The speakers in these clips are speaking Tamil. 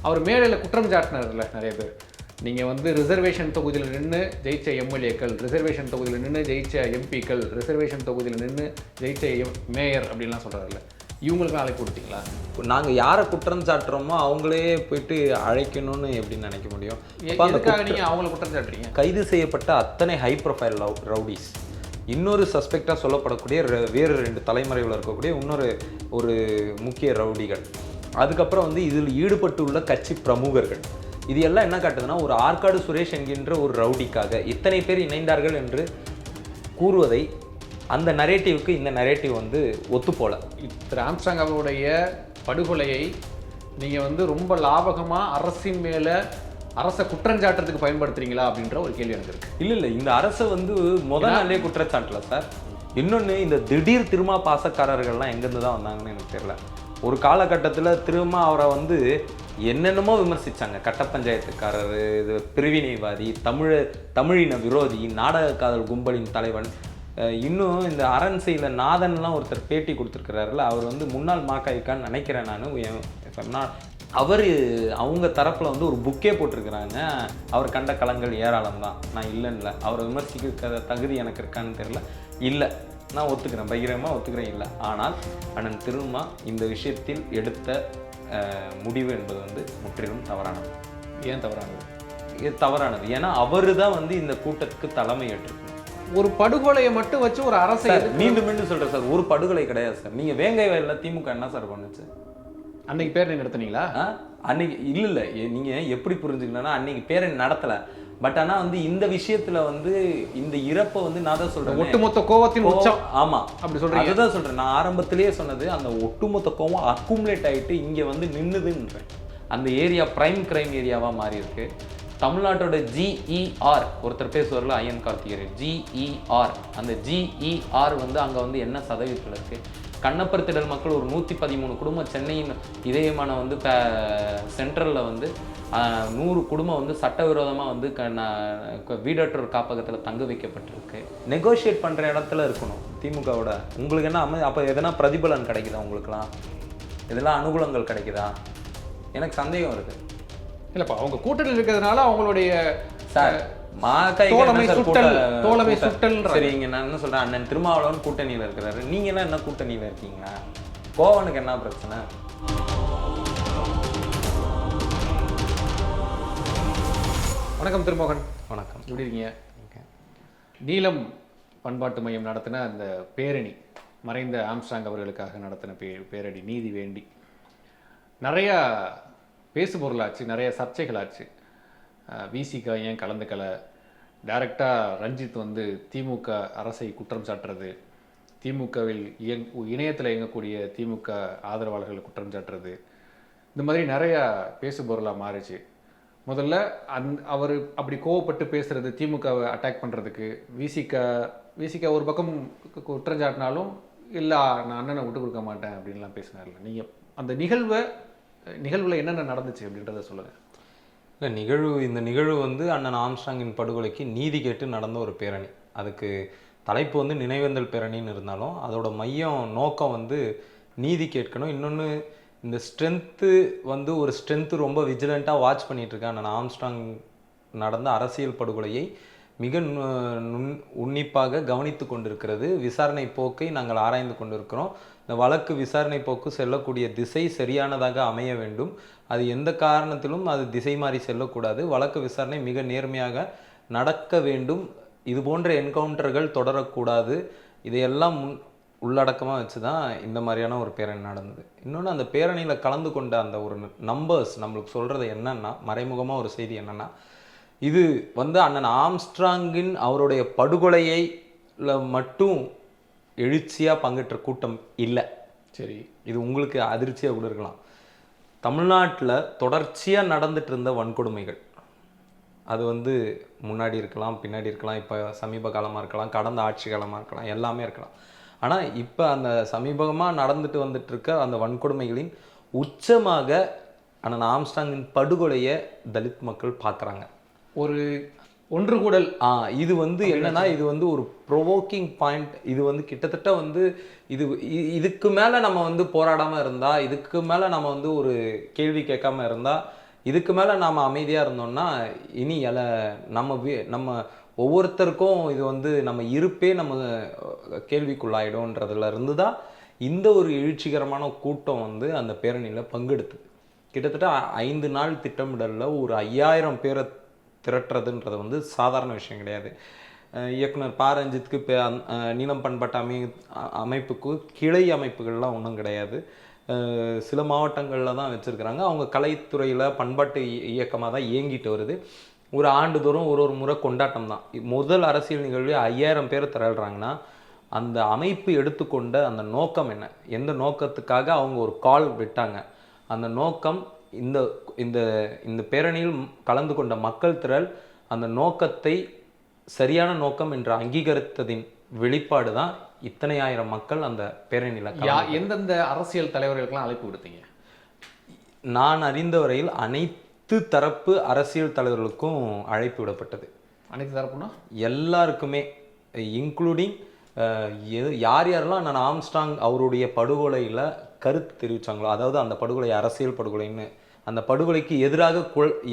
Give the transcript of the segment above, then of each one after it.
அவர் மேடையில் குற்றம் சாட்டினார்ல நிறைய பேர். நீங்கள் வந்து ரிசர்வேஷன் தொகுதியில் நின்று ஜெயிச்ச எம்எல்ஏக்கள், ரிசர்வேஷன் தொகுதியில் நின்று ஜெயிச்ச எம்பிக்கள், ரிசர்வேஷன் தொகுதியில் நின்று ஜெயிச்ச மேயர் அப்படின்லாம் சொல்கிறாருல்ல, இவங்களுக்கு அழைப்பு கொடுத்தீங்களா? நாங்கள் யாரை குற்றம் சாட்டுறோமோ அவங்களே போயிட்டு அழைக்கணும்னு எப்படின்னு நினைக்க முடியும்? அதுக்காக நீங்கள் அவங்கள குற்றம் சாட்டுறீங்க. கைது செய்யப்பட்ட அத்தனை ஹை ப்ரொஃபைல் ரவுடிஸ், இன்னொரு சஸ்பெக்டாக சொல்லப்படக்கூடிய வேறு 2 தலைமுறையில் இருக்கக்கூடிய ஒரு முக்கிய ரவுடிகள், அதுக்கப்புறம் வந்து இதில் ஈடுபட்டுள்ள கட்சி பிரமுகர்கள், இது எல்லாம் என்ன காட்டுதுன்னா ஒரு ஆற்காடு சுரேஷ் என்கின்ற ஒரு ரவுடிக்காக இத்தனை பேர் இணைந்தார்கள் என்று கூறுவதை அந்த நரேட்டிவ்க்கு இந்த நரேட்டிவ் வந்து ஒத்துப்போல. திரு ஆம்ஸ்ட்ராங் அவருடைய படுகொலையை நீங்கள் வந்து ரொம்ப லாபகமாக அரசின் மேலே அரசை குற்றஞ்சாட்டுறதுக்கு பயன்படுத்துறீங்களா அப்படின்ற ஒரு கேள்வி எனக்கு இருக்குது. இல்லை, இந்த அரசை வந்து முதல் நாளே குற்றச்சாட்டல சார். இன்னொன்று, இந்த திடீர் திருமா பாசக்காரர்கள்லாம் எங்கேருந்து தான் வந்தாங்கன்னு எனக்கு தெரியல. ஒரு காலகட்டத்தில் திரும்ப அவரை வந்து என்னென்னமோ விமர்சித்தாங்க. கட்ட பஞ்சாயத்துக்காரர், இது பிரிவினைவாதி, தமிழின விரோதி, நாடக காதல் கும்பலின் தலைவன். இன்னும் இந்த அரண்சையில் நாதன்லாம் ஒருத்தர் பேட்டி கொடுத்துருக்கிறாருல, அவர் வந்து முன்னாள் மாக்காய்க்கான்னு நினைக்கிறேன் நான். அவர் அவங்க தரப்பில் வந்து ஒரு புக்கே போட்டிருக்கிறாங்க, அவர் கண்ட களங்கள் ஏராளம் தான், நான் இல்லைன்னு. அவரை விமர்சிக்கிற தகுதி எனக்கு இருக்கான்னு தெரியல. இல்லை, நான் ஒத்துக்கிறேன், பகிரமாக ஒத்துக்கிறேன், இல்லை. ஆனால் அண்ணன் திருமா இந்த விஷயத்தில் எடுத்த முடிவு என்பது வந்து முற்றிலும் தவறானது. ஏன் தவறானது? இது தவறானது ஏன்னா அவர் தான் வந்து இந்த கூட்டத்துக்கு தலைமை ஏற்றிருக்கணும். ஒரு படுகொலையை மட்டும் வச்சு ஒரு அரசை மீண்டும் சொல்கிறேன் சார், ஒரு படுகொலை கிடையாது சார். நீங்கள் வேங்கை வயலில் திமுக என்ன சார் பண்ணுச்சு? அன்னைக்கு பேரணி நடத்துனீங்களா? அன்னைக்கு இல்லை, நீங்கள் எப்படி புரிஞ்சுக்கணும்னா அன்னைக்கு பேரணி நடத்தலை. பட் ஆனால் வந்து இந்த விஷயத்துல வந்து இந்த இறப்பை வந்து நான் தான் சொல்றேன், ஒட்டுமொத்த கோவத்தின் உச்சம். ஆமா, அப்படி சொல்றேன். அதுதான் சொல்றேன். நான் ஆரம்பத்திலேயே சொன்னது, அந்த ஒட்டுமொத்த கோவம் அக்குமுலேட் ஆகிட்டு இங்கே வந்து நின்றுதுன்றேன். அந்த ஏரியா பிரைம் கிரைம் ஏரியாவாக மாறி இருக்கு. தமிழ்நாட்டோட ஜிஇஆர் ஒருத்தர் பேசுவார்ல, ஐயன் கார்த்திகேயன், ஜிஇஆர், அந்த ஜிஇஆர் வந்து அங்கே வந்து என்ன சதவீதத்தில் இருக்கு? கண்ணப்பர் மக்கள் ஒரு 113 குடும்பம் சென்னையின் இதயமான வந்து சென்ட்ரலில் வந்து 100 குடும்பம் வந்து சட்டவிரோதமாக வந்து வீடற்றோர் காப்பகத்தில் தங்க வைக்கப்பட்டிருக்கு. நெகோஷியேட் பண்ணுற இடத்துல இருக்கணும் திமுகவோட. உங்களுக்கு என்ன அப்போ எதனா பிரதிபலன் கிடைக்குதா? உங்களுக்குலாம் இதெல்லாம் அனுகூலங்கள் கிடைக்குதா? எனக்கு சந்தேகம் இருக்குது. இல்லைப்பா, அவங்க கூட்டணியில் இருக்கிறதுனால அவங்களுடைய சார் தோழமை சுட்டல். சரிங்க, நான் என்ன சொல்றேன், அண்ணன் திருமாவளவன் கூட்டணியில் இருக்கிறாரு, நீங்க எல்லாம் என்ன கூட்டணியில் இருக்கீங்க? கோவனுக்கு என்ன பிரச்சனை? வணக்கம் திருமோகன். வணக்கம், எப்படி இருக்கீங்க? நீலம் பண்பாட்டு மையம் நடத்தின அந்த பேரணி, மறைந்த ஆம்ஸ்ட்ராங் அவர்களுக்காக நடத்தின பேரணி நீதி வேண்டி நிறையா பேசுபொருளாச்சு, நிறைய சர்ச்சைகளாச்சு. விசிகா ஏன் கலந்துக்கலை, டைரக்டாக ரஞ்சித் வந்து திமுக அரசை குற்றம் சாட்டுறது, திமுகவில் இணையத்தில் இயங்கக்கூடிய திமுக ஆதரவாளர்களை குற்றம் சாட்டுறது, இந்த மாதிரி நிறையா பேசுபொருளாக மாறிச்சு. முதல்ல அவர் அப்படி கோவப்பட்டு பேசுகிறது, திமுகவை அட்டாக் பண்ணுறதுக்கு விசிகா ஒரு பக்கம் குற்றம் சாட்டினாலும் இல்லை நான் அண்ணனை விட்டு கொடுக்க மாட்டேன் அப்படின்லாம் பேசினார்ல. நீங்கள் அந்த நிகழ்வில் என்னென்ன நடந்துச்சு அப்படின்றத சொல்லுங்கள். இல்லை, இந்த நிகழ்வு வந்து அண்ணன் ஆம்ஸ்ட்ராங்கின் படுகொலைக்கு நீதி கேட்டு நடந்த ஒரு பேரணி. அதுக்கு தலைப்பு வந்து நினைவேந்தல் பேரணின்னு இருந்தாலும் அதோட மையம் நோக்கம் வந்து நீதி கேட்கணும். இன்னொன்று, இந்த ஸ்ட்ரென்த்து வந்து ஒரு ஸ்ட்ரென்த்து ரொம்ப விஜிலண்ட்டாக வாட்ச் பண்ணிகிட்ருக்கேன். அண்ணன் ஆம்ஸ்ட்ராங் நடந்த அரசியல் படுகொலையை மிக உன்னிப்பாக கவனித்து கொண்டிருக்கிறது. விசாரணை போக்கை நாங்கள் ஆராய்ந்து கொண்டிருக்கிறோம். இந்த வழக்கு விசாரணை போக்கு செல்லக்கூடிய திசை சரியானதாக அமைய வேண்டும். அது எந்த காரணத்திலும் அது திசை மாறி செல்லக்கூடாது. வழக்கு விசாரணை மிக நேர்மையாக நடக்க வேண்டும். இது போன்ற என்கவுண்டர்கள் தொடரக்கூடாது. இதையெல்லாம் உள்ளடக்கமாக வச்சு தான் இந்த மாதிரியான ஒரு பேரணி நடந்தது. இன்னொன்று, அந்த பேரணியில் கலந்து கொண்ட அந்த ஒரு நம்பர்ஸ் நம்மளுக்கு சொல்கிறது என்னென்னா, மறைமுகமாக ஒரு செய்தி என்னென்னா, இது வந்து அண்ணன் ஆம்ஸ்ட்ராங்கின் அவருடைய படுகொலையில் மட்டும் எழுச்சியாக பங்கேற்ற கூட்டம் இல்லை. சரி, இது உங்களுக்கு அதிர்ச்சியாக கூட இருக்கலாம். தமிழ்நாட்டில் தொடர்ச்சியாக நடந்துட்டு இருந்த வன்கொடுமைகள், அது வந்து முன்னாடி இருக்கலாம், பின்னாடி இருக்கலாம், இப்போ சமீப காலமாக இருக்கலாம், கடந்த ஆட்சி காலமாக இருக்கலாம், எல்லாமே இருக்கலாம். ஆனால் இப்போ அந்த சமீபமாக நடந்துட்டு வந்துட்டு இருக்க அந்த வன்கொடுமைகளின் உச்சமாக அண்ணன் ஆம்ஸ்ட்ராங்கின் படுகொலையை தலித் மக்கள் பார்க்குறாங்க. ஒரு ஒன்று கூடல். இது வந்து என்னன்னா, இது வந்து ஒரு ப்ரொவோக்கிங் பாயிண்ட். இது வந்து கிட்டத்தட்ட வந்து இதுக்கு மேலே நம்ம வந்து போராடாமல் இருந்தால், இதுக்கு மேலே நம்ம வந்து ஒரு கேள்வி கேட்காம இருந்தால், இதுக்கு மேலே நாம் அமைதியாக இருந்தோம்னா இனி நம்ம ஒவ்வொருத்தருக்கும் இது வந்து நம்ம இருப்பே நம்ம கேள்விக்குள்ளாயிடும்ன்றதுல இருந்து தான் இந்த ஒரு எழுச்சிகரமான கூட்டம் வந்து அந்த பேரணியில் பங்கெடுத்து கிட்டத்தட்ட 5 நாள் திட்டமிடலில் ஒரு 5000 பேரை திரட்டுறதுன்றது வந்து சாதாரண விஷயம் கிடையாது. இயக்குனர் ப ரஞ்சித்துக்கு நீலம் பண்பாட்டு அமைப்புக்கு கிளை அமைப்புகள்லாம் ஒன்றும் கிடையாது. சில மாவட்டங்களில் தான் வச்சுருக்கிறாங்க. அவங்க கலைத்துறையில் பண்பாட்டு இயக்கமாக தான் இயங்கிட்டு வருது. ஒரு ஆண்டுதோறும் ஒரு முறை கொண்டாட்டம் தான். முதல் அரசியல் நிகழ்வு 5000 பேர் திரள்றாங்கன்னா அந்த அமைப்பு எடுத்துக்கொண்ட அந்த நோக்கம் என்ன, எந்த நோக்கத்துக்காக அவங்க ஒரு கால் விட்டாங்க, அந்த நோக்கம் இந்த இந்த இந்த பேரணியில் கலந்து கொண்ட மக்கள் திரள் அந்த நோக்கத்தை சரியான நோக்கம் என்று அங்கீகரித்ததின் வெளிப்பாடு தான் இத்தனை ஆயிரம் மக்கள் அந்த பேரணியில். எந்தெந்த அரசியல் தலைவர்களுக்கெல்லாம் அழைப்பு விடுத்தீங்க? நான் அறிந்த வரையில் அனைத்து தரப்பு அரசியல் தலைவர்களுக்கும் அழைப்பு விடப்பட்டது. அனைத்து தரப்புனா எல்லாருக்குமே, இன்க்ளூடிங் யார் யாரெல்லாம் நான் ஆம்ஸ்ட்ராங் அவருடைய படுகொலையில் கருத்து தெரிவித்தாங்களோ, அதாவது அந்த படுகொலை அரசியல் படுகொலைன்னு, அந்த படுகொலைக்கு எதிராக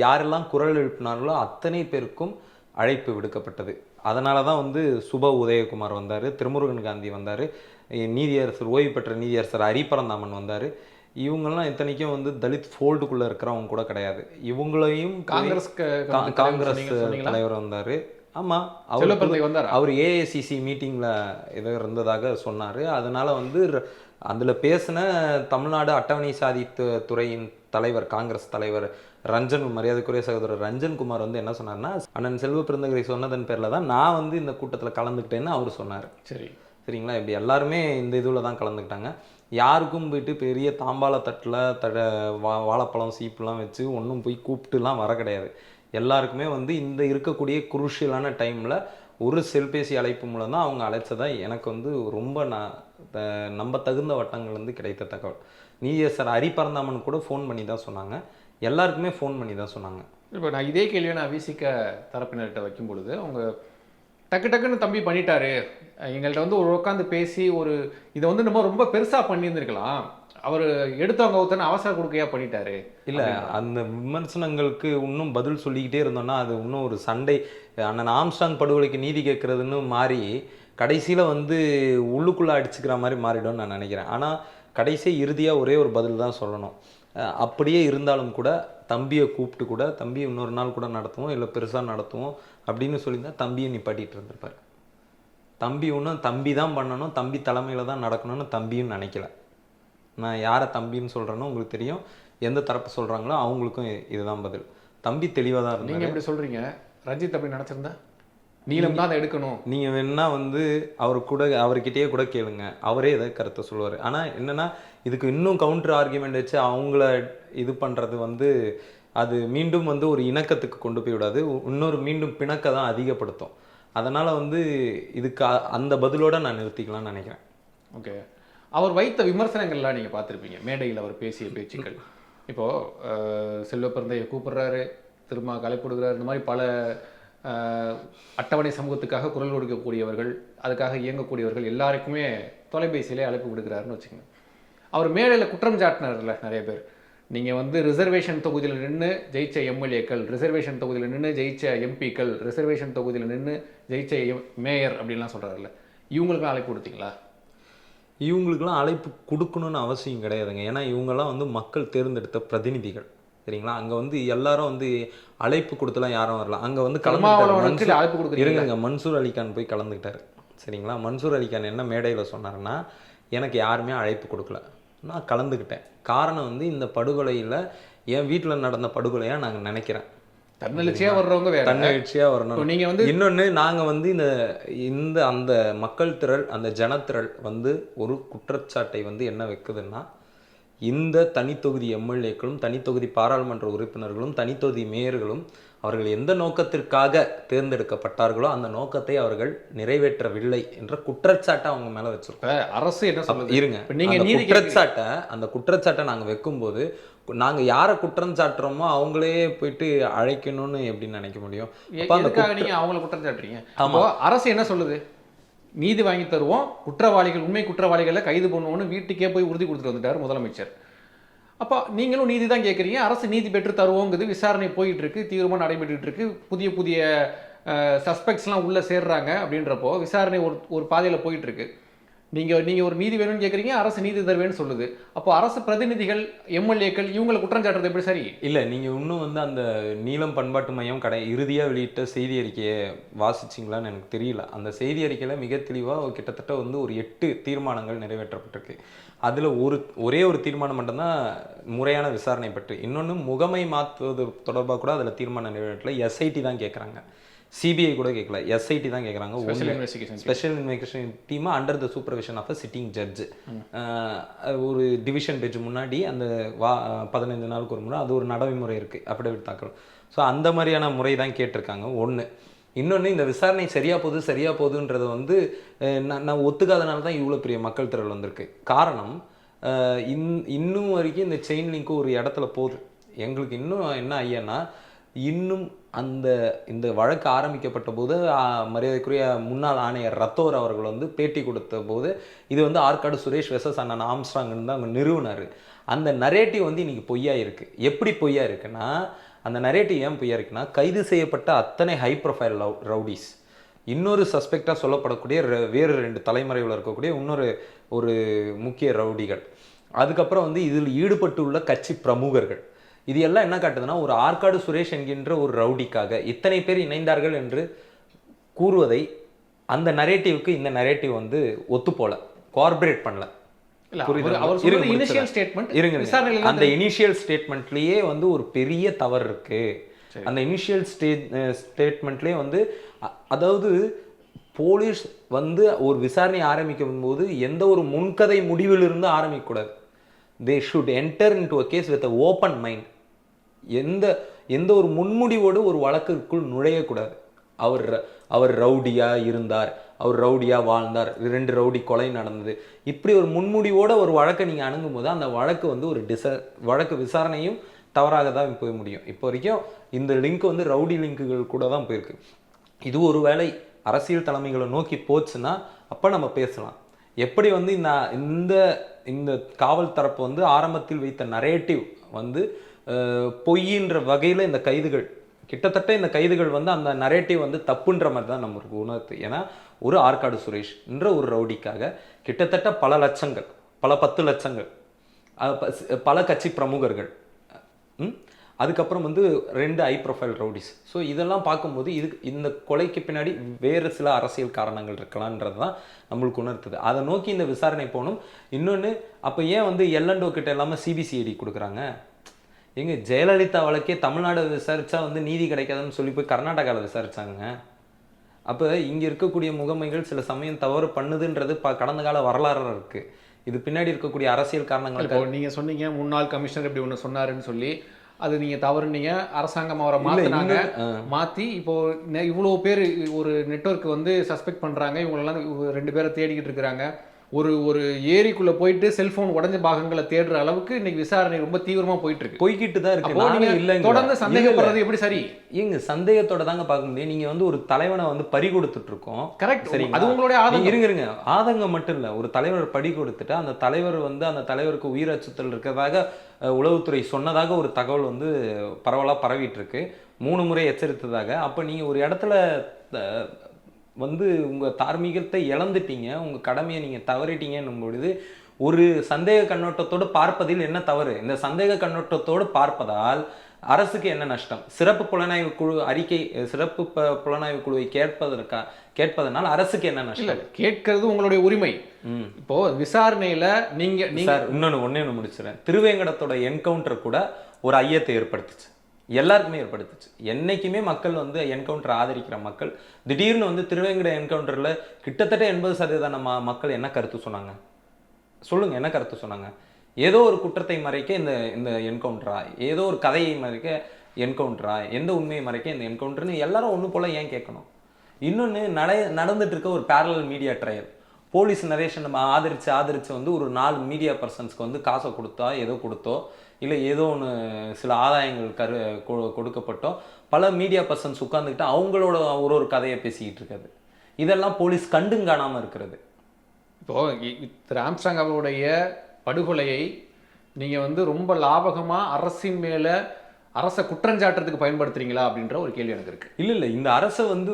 யாரெல்லாம் குரல் எழுப்பினார்களோ அத்தனை பேருக்கும் அழைப்பு விடுக்கப்பட்டது. அதனால தான் வந்து சுப உதயகுமார் வந்தார், திருமுருகன் காந்தி வந்தார், நீதியரசர் ஓய்வு பெற்ற நீதியரசர் ஹரிபரந்தாமன் வந்தார். இவங்கெல்லாம் இத்தனைக்கும் வந்து தலித் ஃபோல்டுக்குள்ளே இருக்கிறவங்க கூட கிடையாது. இவங்களையும் காங்கிரஸ் தலைவர் வந்தார். ஆமாம், அவர் ஏஐசிசி மீட்டிங்கில் இது இருந்ததாக சொன்னார். அதனால் வந்து அதில் பேசின தமிழ்நாடு அட்டவணை சாதி துறையின் தலைவர், காங்கிரஸ் தலைவர் ரஞ்சன், மரியாதைக்குரிய சகோதரர் ரஞ்சன்குமார் வந்து என்ன சொன்னார்னா, அண்ணன் செல்வ பெருந்தகரை சொன்னதன் பேரில் தான் நான் வந்து இந்த கூட்டத்தில் கலந்துக்கிட்டேன்னு அவர் சொன்னார். சரிங்களா, இப்படி எல்லாருமே இந்த இதில் தான் கலந்துக்கிட்டாங்க. யாருக்கும் போயிட்டு பெரிய தாம்பாள தட்டில் வாழைப்பழம் சீப்புலாம் வச்சு ஒன்றும் போய் கூப்பிட்டுலாம் வர கிடையாது. எல்லாருக்குமே வந்து இந்த இருக்கக்கூடிய குரூஷியலான டைமில் ஒரு செல்பேசி அழைப்பு மூலம் தான் அவங்க அழைச்சதான் எனக்கு வந்து ரொம்ப நம்ப தகுந்த வட்டங்கள் வந்து கிடைத்த தகவல். நீதியரசர் ஹரிபரந்தாமன் கூட ஃபோன் பண்ணி தான் சொன்னாங்க, எல்லாருக்குமே ஃபோன் பண்ணி தான் சொன்னாங்க. இப்போ நான் இதே கேள்வியை நான் விசிக தரப்பினர்கிட்ட வைக்கும் பொழுது அவங்க டக்குன்னு தம்பி பண்ணிட்டாரு, எங்கள்கிட்ட வந்து ஒரு உட்காந்து பேசி ஒரு இதை வந்து நம்ம ரொம்ப பெருசாக பண்ணியிருந்துருக்கலாம், அவர் எடுத்தவங்க ஒருத்தனை அவசர கொடுக்கையா பண்ணிட்டாரு. இல்லை, அந்த விமர்சனங்களுக்கு இன்னும் பதில் சொல்லிக்கிட்டே இருந்தோம்னா அது இன்னும் ஒரு சண்டை, அண்ணன் ஆம்ஸ்ட்ராங் படுகொலைக்கு நீதி கேட்குறதுன்னு மாறி கடைசியில் வந்து உள்ளுக்குள்ளே அடிச்சுக்கிற மாதிரி மாறிடும்னு நான் நினைக்கிறேன். ஆனால் கடைசியாக இறுதியாக ஒரே ஒரு பதில் தான் சொல்லணும். அப்படியே இருந்தாலும் கூட தம்பியை கூப்பிட்டு கூட தம்பியை இன்னொரு நாள் கூட நடத்துவோம், இல்லை பெருசாக நடத்துவோம் அப்படின்னு சொல்லியிருந்தால் தம்பியை நிப்பாட்டிகிட்டு இருந்திருப்பார். தம்பி ஒன்றும் தம்பி தான் பண்ணணும், தம்பி தலைமையில் தான் நடக்கணும்னு தம்பியும் நினைக்கல. நான் யாரை தம்பின்னு சொல்கிறேன்னு உங்களுக்கு தெரியும், எந்த தரப்பு சொல்கிறாங்களோ அவங்களுக்கும் இதுதான் பதில். தம்பி தெளிவாக தான் இருந்தாங்க. நீங்கள் எப்படி சொல்கிறீங்க? ரஞ்சித் அப்படி நினச்சிருந்தா நீளம் தான் அதை எடுக்கணும். நீங்கள் வேணா வந்து அவர்கிட்டயே கூட கேளுங்க, அவரே இதை கருத்தை சொல்லுவார். ஆனால் என்னென்னா இதுக்கு இன்னும் கவுண்டர் ஆர்கியூமெண்ட் வச்சு அவங்கள இது பண்ணுறது வந்து அது மீண்டும் வந்து ஒரு இணக்கத்துக்கு கொண்டு போய் விடாது, மீண்டும் பிணக்க தான் அதிகப்படுத்தும். அதனால் வந்து இதுக்கு அந்த பதிலோடு நான் நிறுத்திக்கலாம்னு நினைக்கிறேன். ஓகே, அவர் வைத்த விமர்சனங்கள்லாம் நீங்கள் பார்த்துருப்பீங்க, மேடையில் அவர் பேசிய பேச்சுக்கள். இப்போது செல்வ பெருந்தையை கூப்பிடுறாரு, திரும்ப கலைப்படுகிறார், இந்த மாதிரி பல அட்டவணை சமூகத்துக்காக குரல் கொடுக்கக்கூடியவர்கள், அதுக்காக இயங்கக்கூடியவர்கள் எல்லாருக்குமே தொலைபேசியிலே அழைப்பு விடுக்கிறாருன்னு வச்சுக்கோங்க. அவர் மேடையில் குற்றம் சாட்டினார்ல நிறைய பேர், நீங்கள் வந்து ரிசர்வேஷன் தொகுதியில் நின்று ஜெயிச்ச எம்எல்ஏக்கள், ரிசர்வேஷன் தொகுதியில் நின்று ஜெயிச்ச எம்பிக்கள், ரிசர்வேஷன் தொகுதியில் நின்று ஜெயிச்ச மேயர் அப்படின்லாம் சொல்கிறாருல்ல, இவங்களுக்குலாம் அழைப்பு கொடுத்தீங்களா? இவங்களுக்கெல்லாம் அழைப்பு கொடுக்கணும்னு அவசியம் கிடையாதுங்க. ஏன்னா இவங்கெல்லாம் வந்து மக்கள் தேர்ந்தெடுத்த பிரதிநிதிகள். சரிங்களா, அங்கே வந்து எல்லாரும் வந்து அழைப்பு கொடுத்துலாம் யாரும் வரலாம். அங்கே வந்து இருங்க, மன்சூர் அலிகான் போய் கலந்துக்கிட்டாரு. சரிங்களா, மன்சூர் அலிகான் என்ன மேடையில் சொன்னார்னா, எனக்கு யாருமே அழைப்பு கொடுக்கல, நான் கலந்துக்கிட்டேன். காரணம் வந்து இந்த படுகொலையில் என் வீட்டில் நடந்த படுகொலையாக நாங்கள் நினைக்கிறேன். தன்னெழுச்சியாக வர்றவங்க வேறு, தன்னெழுச்சியாக வரணும். நீங்கள் வந்து இன்னொன்று, நாங்கள் வந்து இந்த அந்த மக்கள் திரள், அந்த ஜனத்திரள் வந்து ஒரு குற்றச்சாட்டை வந்து என்ன வைக்குதுன்னா, இந்த தனித்தொகுதி எம்எல்ஏக்களும் தனித்தொகுதி பாராளுமன்ற உறுப்பினர்களும் தனித்தொகுதி மேயர்களும் அவர்கள் எந்த நோக்கத்திற்காக தேர்ந்தெடுக்கப்பட்டார்களோ அந்த நோக்கத்தை அவர்கள் நிறைவேற்றவில்லை என்ற குற்றச்சாட்டை அவங்க மேலே வச்சிருக்கோம். அரசு என்ன சொல்லுது? இருங்க, அந்த குற்றச்சாட்டை நாங்கள் வைக்கும்போது நாங்கள் யாரை குற்றம் சாட்டுறோமோ அவங்களே போயிட்டு அழைக்கணும்னு எப்படின்னு நினைக்க முடியும்? நீங்கள் அவங்கள குற்றம் சாட்டுறீங்க. அரசு என்ன சொல்லுது? நீதி வாங்கி தருவோம், குற்றவாளிகள் உண்மை குற்றவாளிகளை கைது பண்ணுவோன்னு வீட்டுக்கே போய் உறுதி கொடுத்துட்டு வந்துட்டார் முதலமைச்சர். அப்போ நீங்களும் நீதி தான் கேட்குறீங்க, அரசு நீதி பெற்று தருவோங்குது, விசாரணை போயிட்டு இருக்கு, தீவிரமாக நடைபெற்றுட்டு இருக்கு, புதிய புதிய சஸ்பெக்ட்ஸ்லாம் உள்ளே சேர்றாங்க அப்படின்றப்போ விசாரணை ஒரு பாதையில் போயிட்டு இருக்கு. நீங்கள் ஒரு நீதி வேணும்னு கேட்குறீங்க, அரசு நீதி தருவேன்னு சொல்லுது. அப்போ அரசு பிரதிநிதிகள், எம்எல்ஏக்கள் இவங்களை குற்றம் சாட்டுறது எப்படி சரி? இல்லை, நீங்கள் இன்னும் வந்து அந்த நீலம் பண்பாட்டு மையம் இறுதியாக வெளியிட்ட செய்தி அறிக்கையை வாசிச்சிங்களான்னு எனக்கு தெரியல. அந்த செய்தி அறிக்கையில் மிக தெளிவாக கிட்டத்தட்ட வந்து ஒரு 8 தீர்மானங்கள் நிறைவேற்றப்பட்டிருக்கு. அதில் ஒரே ஒரு தீர்மானம் மட்டும்தான் முறையான விசாரணை பற்றி. இன்னொன்று முகமை மாற்றுவது தொடர்பாக கூட அதில் தீர்மானம் நிறைவேற்றல. எஸ்ஐடி தான் கேட்குறாங்க, சிபிஐ கூட கேட்கல, எஸ்ஐடி தான் கேட்குறாங்க. Special investigation team under the supervision of a sitting judge. ஒரு டிவிஷன் பெஞ்ச் முன்னாடி அந்த 15 நாளுக்கு ஒரு முறை அது ஒரு நடைமுறை இருக்குது, அஃபிடவிட் தாக்கல். ஸோ அந்த மாதிரியான முறை தான் கேட்டிருக்காங்க. ஒன்று. இன்னொன்று, இந்த விசாரணை சரியாக போகுதுன்றது வந்து நான் ஒத்துக்காதனால தான் இவ்வளோ பெரிய மக்கள் திரள் வந்திருக்கு. காரணம், இன்னும் வரைக்கும் இந்த செயின் லிங்க்கு ஒரு இடத்துல போகுது. எங்களுக்கு இன்னும் என்ன ஐயான்னா, இன்னும் இந்த வழக்கு ஆரம்பிக்கப்பட்ட போது மரியாதைக்குரிய முன்னாள் ஆணையர் ரத்தோர் அவர்கள் வந்து பேட்டி கொடுத்த போது இது வந்து ஆற்காடு சுரேஷ் வெசஸ் அண்ணன் ஆம்ஸ்ட்ராங்னு தான் அவங்க நிறுவனர். அந்த நரேட்டிவ் வந்து இன்னைக்கு பொய்யா இருக்கு. எப்படி பொய்யா இருக்குன்னா, அந்த நரேட்டிவ் ஏன் பொய்யா இருக்குன்னா, கைது செய்யப்பட்ட அத்தனை ஹை ப்ரொஃபைல் ரவுடிஸ், இன்னொரு சஸ்பெக்டாக சொல்லப்படக்கூடிய வேறு 2 தலைமறைவில் இருக்கக்கூடிய ஒரு முக்கிய ரவுடிகள், அதுக்கப்புறம் வந்து இதில் ஈடுபட்டுள்ள கட்சி பிரமுகர்கள், இது எல்லாம் என்ன காட்டுதுன்னா, ஒரு ஆற்காடு சுரேஷ் என்கின்ற ஒரு ரவுடிக்காக இத்தனை பேர் இணைந்தார்கள் என்று கூறுவதை அந்த நரேட்டிவ்க்கு இந்த நரேட்டிவ் வந்து ஒத்து போல, கோஆர்பரேட் பண்ணல. அந்த இனிஷியல் ஸ்டேட்மெண்ட்லயே வந்து ஒரு பெரிய தவறு இருக்கு. அந்த இனிஷியல் ஸ்டேட்மெண்ட்லயே வந்து, அதாவது போலீஸ் வந்து ஒரு விசாரணை ஆரம்பிக்கும் போது எந்த ஒரு முன்கதை முடிவிலிருந்து ஆரம்பிக்கக்கூடாது. they should enter into a case with an open mind. எந்த ஒரு முன்முடிவோடு ஒரு வழக்குக்குள் நுழையக்கூடாது. அவர் ரவுடியா இருந்தார், அவர் ரவுடியா வாழ்ந்தார், 2 ரவுடி கொலை நடந்தது, இப்படி ஒரு முன்முடிவோட ஒரு வழக்கை நீங்கள் அணுகும் போது அந்த வழக்கு வந்து வழக்கு விசாரணையும் தவறாக தான் போய் முடியும். இப்போ வரைக்கும் இந்த லிங்க் வந்து ரவுடி லிங்குகள் கூட தான் போயிருக்கு. இது ஒரு வேளை அரசியல் தலைமைகளை நோக்கி போச்சுன்னா அப்போ நம்ம பேசலாம். எப்படி வந்து இந்த காவல் தரப்பு வந்து ஆரம்பத்தில் வைத்த நரேட்டிவ் வந்து பொய்யின்ற வகையில் இந்த கைதுகள், கிட்டத்தட்ட இந்த கைதுகள் வந்து அந்த நரேட்டிவ் வந்து தப்புன்ற மாதிரி தான் நம்மளுக்கு உணர்த்து. ஏன்னா ஒரு ஆற்காடு சுரேஷ் என்ற ஒரு ரவுடிக்காக கிட்டத்தட்ட பல லட்சங்கள், பல 10 லட்சங்கள், பல கட்சி பிரமுகர்கள், அதுக்கப்புறம் வந்து 2 ஹை ப்ரொஃபைல் ரவுடிஸ். ஸோ இதெல்லாம் பார்க்கும்போது இந்த கொலைக்கு பின்னாடி வேறு சில அரசியல் காரணங்கள் இருக்கலான்றது தான் நம்மளுக்கு உணர்த்துது. அதை நோக்கி இந்த விசாரணை போகணும். இன்னொன்று, அப்போ ஏன் வந்து எல்என்டோ கிட்ட இல்லாமல் சிபிசிஐடி கொடுக்குறாங்க? எங்க ஜெயலலிதா வழக்கே தமிழ்நாடு விசாரிச்சா வந்து நீதி கிடைக்காதுன்னு சொல்லி போய் கர்நாடகாவில் விசாரிச்சாங்க. அப்போ இங்கே இருக்கக்கூடிய முகமைகள் சில சமயம் தவறு பண்ணுதுன்றது கடந்த கால வரலாறு இருக்குது. இது பின்னாடி இருக்கக்கூடிய அரசியல் காரணங்கள். நீங்கள் சொன்னீங்க முன்னாள் கமிஷனர் இப்படி ஒன்று சொன்னாருன்னு சொல்லி, அது நீங்கள் தவறுனீங்க, அரசாங்கம் அவரை மாற்றினாங்க. மாற்றி இப்போ இவ்வளோ பேர் ஒரு நெட்வொர்க் வந்து சஸ்பெக்ட் பண்ணுறாங்க, இவங்களெல்லாம் 2 பேரை தேடிக்கிட்டு இருக்கிறாங்க. ஒரு ஏரிக்குள்ளே போயிட்டு செல்ஃபோன் உடஞ்ச பாகங்களை தேடுற அளவுக்கு இன்னைக்கு விசாரணை ரொம்ப தீவிரமாக போய்கிட்டு தான் இருக்கு. தொடர்ந்து சந்தேகப்படுறது எப்படி சரி? சந்தேகத்தோட தாங்க பார்க்க முடியும். நீங்கள் வந்து ஒரு தலைவனை வந்து பறி கொடுத்துட்டு இருக்கோம். கரெக்ட், சரி, அது உங்களுடைய ஆதங்கம். இருங்க, ஆதங்கம் மட்டும் இல்லை, ஒரு தலைவர் பறி கொடுத்துட்டு அந்த தலைவர் வந்து அந்த தலைவருக்கு உயிர் அச்சுறுத்தல் இருக்கிறதாக உளவுத்துறை சொன்னதாக ஒரு தகவல் வந்து பரவலாக பரவிட்டு இருக்கு, 3 முறை எச்சரித்ததாக. அப்போ நீங்கள் ஒரு இடத்துல வந்து உங்கள் தார்மீகத்தை இழந்துட்டீங்க, உங்கள் கடமையை நீங்கள் தவறிட்டீங்கன்னும் பொழுது ஒரு சந்தேக கண்ணோட்டத்தோடு பார்ப்பதில் என்ன தவறு? இந்த சந்தேக கண்ணோட்டத்தோடு பார்ப்பதால் அரசுக்கு என்ன நஷ்டம்? சிறப்பு புலனாய்வு குழு அறிக்கை, சிறப்பு புலனாய்வு குழுவை கேட்பதனால் அரசுக்கு என்ன நஷ்டம்? கேட்கறது உங்களுடைய உரிமை. இப்போ விசாரணையில நீங்க ஒன்னு முடிச்சிடறேன். திருவேங்கடத்தோட என்கவுண்டர் கூட ஒரு ஐயத்தை ஏற்படுத்துச்சு, எல்லாருக்குமே ஏற்படுத்துச்சு. என்னைக்குமே மக்கள் வந்து என்கவுண்டர் ஆதரிக்கிற மக்கள் திடீர்னு வந்து திருவேங்கட என்கவுண்டரில் கிட்டத்தட்ட 80% மக்கள் என்ன கருத்து சொன்னாங்க சொல்லுங்க? என்ன கருத்து சொன்னாங்க? ஏதோ ஒரு குற்றத்தை மறைக்க இந்த என்கவுண்டரா, ஏதோ ஒரு கதையை மறைக்க என்கவுண்டரா, எந்த உண்மையை மறைக்க இந்த என்கவுண்டர்னு எல்லாரும் ஒன்று போல ஏன் கேட்கணும்? இன்னொன்று, நடந்துட்டு இருக்க ஒரு parallel media trial, police narration நம்ம ஆதரிச்சு வந்து ஒரு 4 மீடியா பர்சன்ஸ்க்கு வந்து காசை கொடுத்தோ இல்லை ஏதோ ஒன்று சில ஆதாயங்கள் கொடுக்கப்பட்டோ பல மீடியா பர்சன்ஸ் உட்கார்ந்துக்கிட்டு அவங்களோட ஒரு கதையை பேசிக்கிட்டு இருக்காது. இதெல்லாம் போலீஸ் கண்டும் காணாமல் இருக்கிறது. இப்போது திரு ஆம்ஸ்ட்ராங் அவருடைய படுகொலையை நீங்கள் வந்து ரொம்ப லாபகமாக அரசின் மேலே அரசை குற்றஞ்சாட்டுறதுக்கு பயன்படுத்துறீங்களா அப்படின்ற ஒரு கேள்வி எனக்கு இருக்கு. இல்ல இந்த அரசை வந்து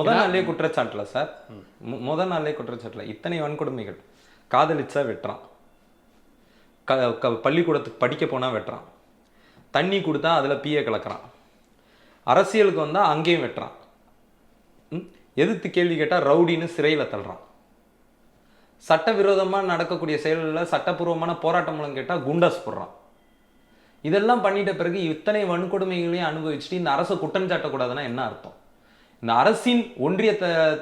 நாளே குற்றச்சாட்டுல சார், நாளே குற்றச்சாட்டுல இத்தனை வன்கொடுமைகள். காதலிச்சா வெட்டுறான், பள்ளிக்கூடத்துக்கு படிக்க போனா வெட்டுறான், தண்ணி கொடுத்தா அதுல பிஏ கலக்கிறான், அரசியலுக்கு வந்தா அங்கேயும் வெட்டுறான், எதிர்த்து கேள்வி கேட்டா ரவுடின்னு சிறையில தள்ளுறான், சட்டவிரோதமா நடக்கக்கூடிய செயல்களில் சட்டப்பூர்வமான போராட்டம் மூலம் கேட்டா குண்டாஸ் போடுறான். இதெல்லாம் பண்ணிட்ட பிறகு இத்தனை வன்கொடுமைகளையும் அனுபவிச்சுட்டு இந்த அரசை குற்றம் சாட்டக்கூடாதுன்னா என்ன அர்த்தம்? இந்த அரசின் ஒன்றிய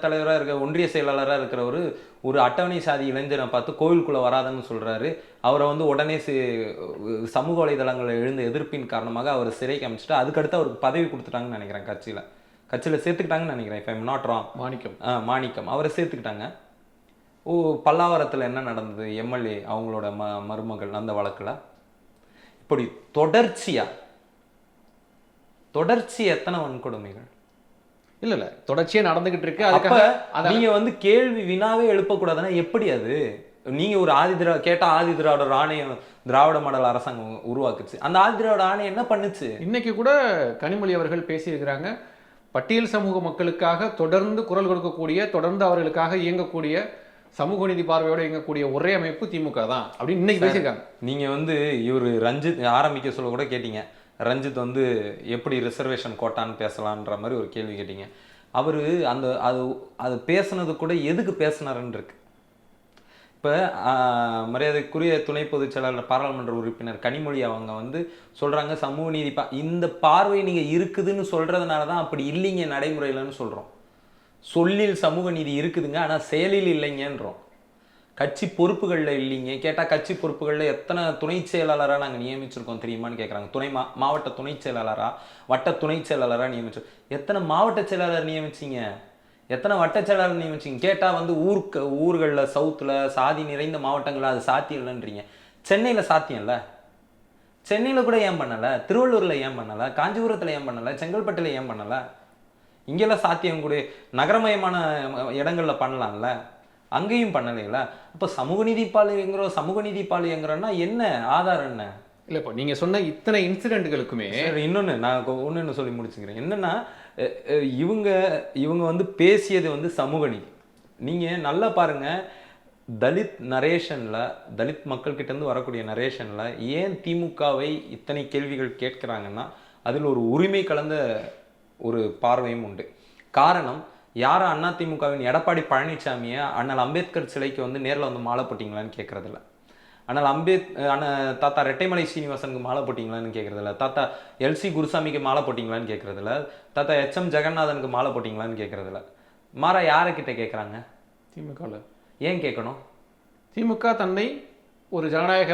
தலைவராக இருக்க, ஒன்றிய செயலாளராக இருக்கிறவர் ஒரு அட்டவணை சாதி இளைஞரை பார்த்து கோவிலுக்குள்ளே வராதுன்னு சொல்கிறாரு. அவரை வந்து உடனே சமூக வலைதளங்களில் எழுந்த எதிர்ப்பின் காரணமாக அவர் சிறைக்கு அமைச்சிட்டு அதுக்கடுத்து அவருக்கு பதவி கொடுத்துட்டாங்கன்னு நினைக்கிறேன். கட்சியில் சேர்த்துக்கிட்டாங்கன்னு நினைக்கிறேன், இஃப் ஐம் நாட் ராங். மாணிக்கம் அவரை சேர்த்துக்கிட்டாங்க. பல்லாவரத்தில் என்ன நடந்தது? எம்எல்ஏ அவங்களோட மருமகள் அந்த வழக்கில் இப்படி தொடர்ச்சி எத்தனை வன்கொடுமைகள்? இல்ல தொடர்ச்சியா நடந்துகிட்டு இருக்கு. அப்ப நீங்க வந்து கேள்வி வினாவே எழுப்பக்கூடாதுன்னா எப்படி? அது நீங்க ஒரு ஆதி திராவிடர் ஆணையம், திராவிட மாடல் அரசாங்கம் உருவாக்குச்சு. அந்த ஆதி திராவிட ஆணையம் என்ன பண்ணுச்சு? இன்னைக்கு கூட கனிமொழி அவர்கள் பேசியிருக்கிறாங்க, பட்டியல் சமூக மக்களுக்காக தொடர்ந்து குரல் கொடுக்கக்கூடிய, தொடர்ந்து அவர்களுக்காக இயங்கக்கூடிய, சமூக நீதி பார்வையோடு இயங்கக்கூடிய ஒரே அமைப்பு திமுக தான் அப்படின்னு இன்னைக்கு பேசியிருக்காங்க. நீங்க வந்து இவர் ரஞ்சித் ஆரம்பிக்க சொல்ல கூட கேட்டீங்க, ரஞ்சித் வந்து எப்படி ரிசர்வேஷன் கோட்டான்னு பேசலான்ற மாதிரி ஒரு கேள்வி கேட்டீங்க. அவர் அது பேசுனது கூட எதுக்கு பேசினாருன்னு இருக்கு. இப்போ மரியாதைக்குரிய துணை பொதுச் செயலாளர் பாராளுமன்ற உறுப்பினர் கனிமொழி அவங்க வந்து சொல்றாங்க, சமூக நீதி இந்த பார்வை நீங்க இருக்குதுன்னு சொல்றதுனால தான் அப்படி இல்லைங்க நடைமுறையிலன்னு சொல்றோம். சொல்லில் சமூக நீதி இருக்குதுங்க, ஆனால் செயலில் இல்லைங்கன்றோம். கட்சி பொறுப்புகளில் இல்லைங்க. கேட்டால் கட்சி பொறுப்புகளில் எத்தனை துணை செயலாளராக நாங்கள் நியமிச்சிருக்கோம் தெரியுமான்னு கேட்குறாங்க. மாவட்ட துணை செயலாளராக, வட்ட துணை செயலாளராக நியமிச்சோம். எத்தனை மாவட்ட செயலாளர் நியமிச்சிங்க? எத்தனை வட்ட செயலாளர் நியமிச்சிங்க? கேட்டால் வந்து ஊர்களில் சவுத்தில் சாதி நிறைந்த மாவட்டங்களில் அது சாத்தியம் இல்லைன்றீங்க. சென்னையில் சாத்தியம் இல்லை. சென்னையில் கூட ஏன் பண்ணலை? திருவள்ளூரில் ஏன் பண்ணலை? காஞ்சிபுரத்தில் ஏன் பண்ணலை? செங்கல்பட்டில் ஏன் பண்ணலை? இங்கெல்லாம் சாத்தியம் கூட நகரமயமான இடங்கள்ல பண்ணலாம்ல, அங்கேயும் பண்ணலைங்களா? அப்போ சமூக நீதி பாலியங்கிறோன்னா என்ன ஆதாரம்? என்ன இல்லை, இப்போ நீங்கள் சொன்ன இத்தனை இன்சிடென்ட்களுக்குமே இன்னொன்று நான் ஒன்று சொல்லி முடிச்சுக்கிறேன். என்னன்னா, இவங்க வந்து பேசியது வந்து சமூக நீதி. நீங்கள் நல்லா பாருங்க, தலித் நரேஷனில், தலித் மக்கள்கிட்டேருந்து வரக்கூடிய நரேஷனில் ஏன் திமுகவை இத்தனை கேள்விகள் கேட்குறாங்கன்னா அதில் ஒரு உரிமை கலந்த ஒரு பார்வையும் உண்டு. காரணம், யாரும் அதிமுகவின் எடப்பாடி பழனிசாமியை அண்ணல் அம்பேத்கர் சிலைக்கு வந்து நேரில் வந்து மாலை போட்டிங்களான்னு கேட்கறதில்ல. தாத்தா ரெட்டைமலை சீனிவாசனுக்கு மாலை போட்டிங்களான்னு கேட்கறதில்ல. தாத்தா எல்சி குருசாமிக்கு மாலை போட்டிங்களான்னு கேட்கறதில்ல. தாத்தா HM ஜெகநாதனுக்கு மாலை போட்டிங்களான்னு கேட்கறதில்ல. மாறா யாரைக்கிட்ட கேட்குறாங்க? திமுகவில். ஏன் கேட்கணும்? திமுக தன்னை ஒரு ஜனநாயக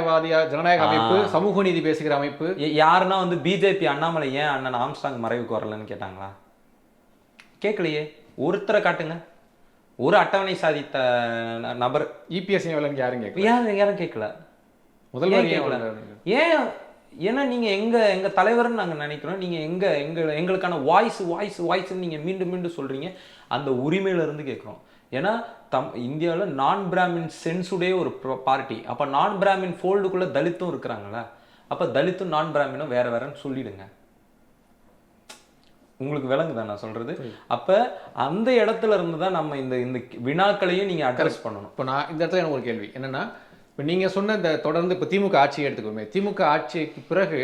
அமைப்பு, சமூக நீதி பேசுகிற அமைப்பு. யாருன்னா வந்து பிஜேபி அண்ணாமலை ஏன் அண்ணன் ஆம்ஸ்ட்ராங் மறைவுக்கு வரலன்னு கேட்டாங்களா? கேட்கலையே. ஒருத்தரை காட்டுங்க, ஒரு அட்டவணை சாதித்த நபர். EPS யாரும் கேட்கல. முதல்வர் ஏன்? ஏன்னா நீங்க எங்க தலைவர்னு நாங்க நினைக்கிறோம். நீங்க எங்களுக்கான வாய்ஸ் நீங்க மீண்டும் மீண்டும் சொல்றீங்க. அந்த உரிமையில இருந்து கேட்கிறோம். ஏன்னா இந்தியாவில் நான் பிராமின் சென்ஸுடைய ஒரு பார்ட்டி. அப்போ நான் பிராமின் ஃபோல்டுக்குள்ளே தலித்தும் இருக்கிறாங்களா? அப்போ தலித்தும் நான் பிராமினும் வேறன்னு சொல்லிடுங்க. உங்களுக்கு விளங்குதா நான் சொல்றது? அப்போ அந்த இடத்துல இருந்து தான் நம்ம இந்த வினாக்களையும் நீங்கள் அட்ரஸ் பண்ணணும். இப்போ நான் இந்த இடத்துல எனக்கு ஒரு கேள்வி என்னன்னா, இப்போ நீங்கள் சொன்ன இந்த தொடர்ந்து இப்போ திமுக ஆட்சியை எடுத்துக்கோமே, திமுக ஆட்சிக்கு பிறகு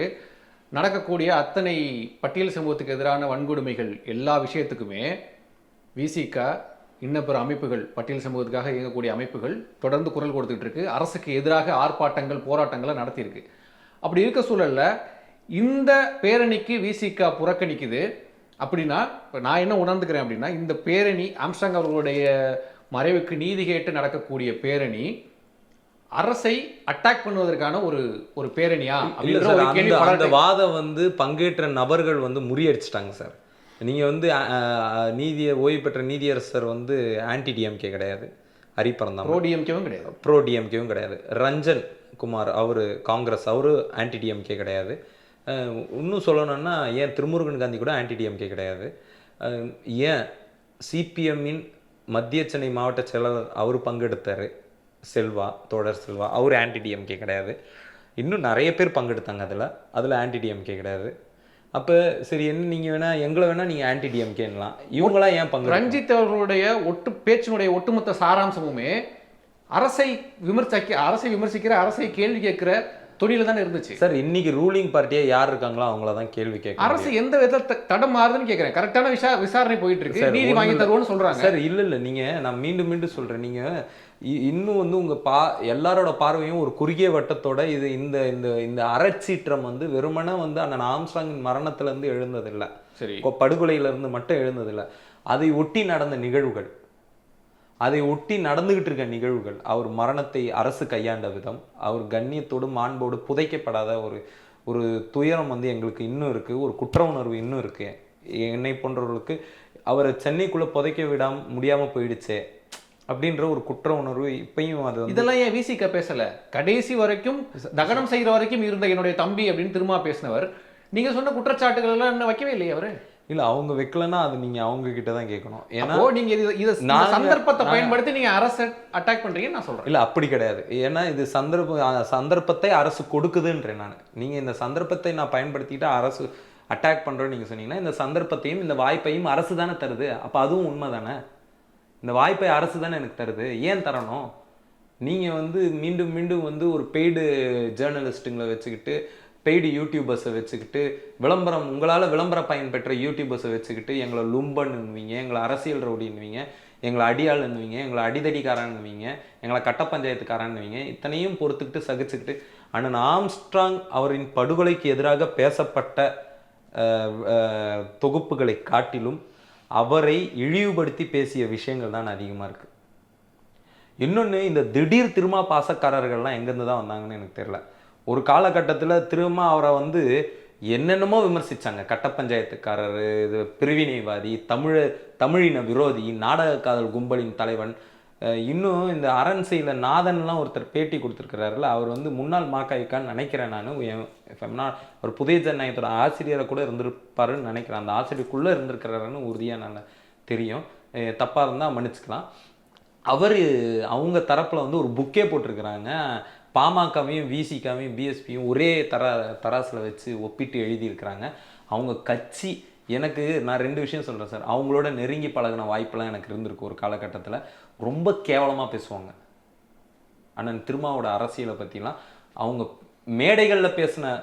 நடக்கக்கூடிய அத்தனை பட்டியல் சமூகத்துக்கு எதிரான வன்கொடுமைகள் எல்லா விஷயத்துக்குமே விசிக இன்ன பிற அமைப்புகள், பட்டியல் சமூகத்துக்காக இயங்கக்கூடிய அமைப்புகள் தொடர்ந்து குரல் கொடுத்துட்டு இருக்கு. அரசுக்கு எதிராக ஆர்ப்பாட்டங்கள், போராட்டங்களை நடத்தியிருக்கு. அப்படி இருக்க சூழல்ல இந்த பேரணிக்கு விசிக புறக்கணிக்குது அப்படின்னா, இப்போ நான் என்ன உணர்ந்துக்கிறேன் அப்படின்னா, இந்த பேரணி ஆம்ஸ்ட்ராங் அவர்களுடைய மறைவுக்கு நீதி கேட்டு நடக்கக்கூடிய பேரணி அரசை அட்டாக் பண்ணுவதற்கான ஒரு பேரணியா? அந்த வாதம் வந்து பங்கேற்ற நபர்கள் வந்து முறியடிச்சிட்டாங்க சார். நீங்கள் வந்து ஓய்வு பெற்ற நீதியரசர் வந்து ஆன்டி டிஎம்கே கிடையாது, ஹரிபரந்தாமன். ப்ரோ டிஎம்கேவும் கிடையாது. ரஞ்சன் குமார் அவர் காங்கிரஸ், அவரு ஆன்டி டிஎம்கே கிடையாது. இன்னும் சொல்லணும்னா ஏன் திருமுருகன் காந்தி கூட ஆன்டி டிஎம்கே கிடையாது. ஏன் சிபிஎம்மின் மத்திய சென்னை மாவட்ட செயலாளர் அவர் பங்கெடுத்தார், தோழர் செல்வா, அவர் ஆன்டி டிஎம்கே கிடையாது. இன்னும் நிறைய பேர் பங்கெடுத்தாங்க அதில் ஆன்டி டிஎம்கே கிடையாது. அப்போ சரி, என்ன நீங்கள் வேணால் எங்களை வேணால் நீங்கள் ஆன்டி டிஎம்கேன்னலாம், இவங்களாம் ஏன் பங்கு? ரஞ்சித் அவர்களுடைய பேச்சினுடைய ஒட்டுமொத்த சாராம்சமுமே அரசை விமர்சிக்கிற, அரசை கேள்வி கேட்கிற தொழில தானே இருந்துச்சு சார். இன்னைக்கு ரூலிங் பார்ட்டியே யார் இருக்காங்களோ அவங்கள தான் கேள்வி கேட்க. அரசு எந்த விதத்தை தடம் மாறுதுன்னு கேட்குறேன். கரெக்டான விசாரணை போயிட்டு இருக்கு, நீதி வாங்கி தருவோம்னு சொல்றாங்க சார். இல்லை நீங்கள், நான் மீண்டும் மீண்டும் சொல்கிறேன், நீங்கள் இன்னும் வந்து உங்கள் எல்லாரோட பார்வையும் ஒரு குறுகிய வட்டத்தோட இது இந்த இந்த இந்த அறச்சீற்றம் வந்து வெறுமனே வந்து அண்ணன் ஆம்ஸ்ட்ராங்கின் மரணத்திலேருந்து எழுந்ததில்லை, சரி, படுகொலையிலேருந்து மட்டும் எழுந்ததில்லை. அதை ஒட்டி நடந்த நிகழ்வுகள், அதை ஒட்டி நடந்துகிட்டு இருக்க நிகழ்வுகள், அவர் மரணத்தை அரசு கையாண்ட விதம், அவர் கண்ணியத்தோடு மாண்போடு புதைக்கப்படாத ஒரு துயரம் வந்து எங்களுக்கு இன்னும் இருக்குது, ஒரு குற்ற உணர்வு இன்னும் இருக்குது. என்னை போன்றவர்களுக்கு அவரை சென்னைக்குள்ளே புதைக்க முடியாமல் போயிடுச்சே அப்படின்ற ஒரு குற்ற உணர்வு இப்பயும். அது இதெல்லாம் ஏன் விசிக பேசல? கடைசி வரைக்கும் தகனம் செய்கிற வரைக்கும் இருந்த என்னுடைய தம்பி அப்படின்னு திரும்ப பேசினவர், நீங்க சொன்ன குற்றச்சாட்டுகள் எல்லாம் என்ன வைக்கவே இல்லையே அவரு? இல்ல, அவங்க வைக்கலன்னா அது நீங்க அவங்க கிட்ட தான் கேட்கணும். ஏன்னா நீங்க இது சந்தர்ப்பத்தை பயன்படுத்தி நீங்க அரசு அட்டாக் பண்றீங்கன்னு நான் சொல்றேன். இல்ல, அப்படி கிடையாது. ஏன்னா இது சந்தர்ப்பத்தை அரசு கொடுக்குதுன்றேன் நான். நீங்க இந்த சந்தர்ப்பத்தை நான் பயன்படுத்திட்டு அரசு அட்டாக் பண்றேன்னு நீங்க சொன்னீங்கன்னா, இந்த சந்தர்ப்பத்தையும் இந்த வாய்ப்பையும் அரசு தானே தருது. அப்ப அதுவும் உண்மை தானே. இந்த வாய்ப்பை அரசு தானே எனக்கு தருது, ஏன் தரணும்? நீங்க வந்து மீண்டும் மீண்டும் வந்து ஒரு பெய்டு ஜேர்னலிஸ்ட்டுங்களை வச்சுக்கிட்டு, பெய்டு யூடியூபர்ஸை வச்சுக்கிட்டு, உங்களால் விளம்பர பயன் பெற்ற யூடியூபர்ஸை வச்சுக்கிட்டு எங்களை லும்பன்னுவீங்க, எங்களை அரசியல் ரவுடின்னுவீங்க, எங்களை அடியாளுன்னுவீங்க, எங்களை அடிதடிக்காரன்னுவீங்க, எங்களை கட்ட பஞ்சாயத்துக்காரன்னுவீங்க. இத்தனையும் பொறுத்துக்கிட்டு சகிச்சுக்கிட்டு அண்ணன் ஆம்ஸ்ட்ராங் அவரின் படுகொலைக்கு எதிராக பேசப்பட்ட தொகுப்புகளை காட்டிலும் அவரை இழிவுபடுத்தி பேசிய விஷயங்கள் தான் அதிகமாக இருக்குது. இன்னொன்று, இந்த திடீர் திருமா பாசக்காரர்கள்லாம் எங்கேருந்து தான் வந்தாங்கன்னு எனக்கு தெரியல. ஒரு காலகட்டத்தில் திரும்ப அவரை வந்து என்னென்னமோ விமர்சித்தாங்க. கட்ட பஞ்சாயத்துக்காரர், இது பிரிவினைவாதி, தமிழின விரோதி, நாடக காதல் கும்பலின் தலைவன். இன்னும் இந்த அரண்சையில் நாதன்லாம் ஒருத்தர் பேட்டி கொடுத்துருக்கிறாருல, அவர் வந்து முன்னாள் மாக்காய்க்கான்னு நினைக்கிறேன் நான். ஒரு புதிய ஜனநாயகத்தோட ஆசிரியரை கூட இருந்திருப்பாருன்னு நினைக்கிறேன். அந்த ஆசிரியருக்குள்ளே இருந்திருக்கிறாருன்னு உறுதியாக நல்லா தெரியும். தப்பாக இருந்தால் மன்னிச்சுக்கலாம். அவங்க தரப்பில் வந்து ஒரு புக்கே போட்டிருக்கிறாங்க. பாமகவையும் விசிகாவையும் பிஎஸ்பியும் ஒரே தராசில் வச்சு ஒப்பிட்டு எழுதியிருக்கிறாங்க. அவங்க கட்சி, நான் 2 விஷயம் சொல்கிறேன் சார். அவங்களோட நெருங்கி பழகின வாய்ப்பெல்லாம் எனக்கு இருந்திருக்கு. ஒரு காலகட்டத்தில் ரொம்ப கேவலமாக பேசுவாங்க. அண்ணன் திருமாவோட அரசியலை பற்றிலாம் அவங்க மேடைகளில் பேசின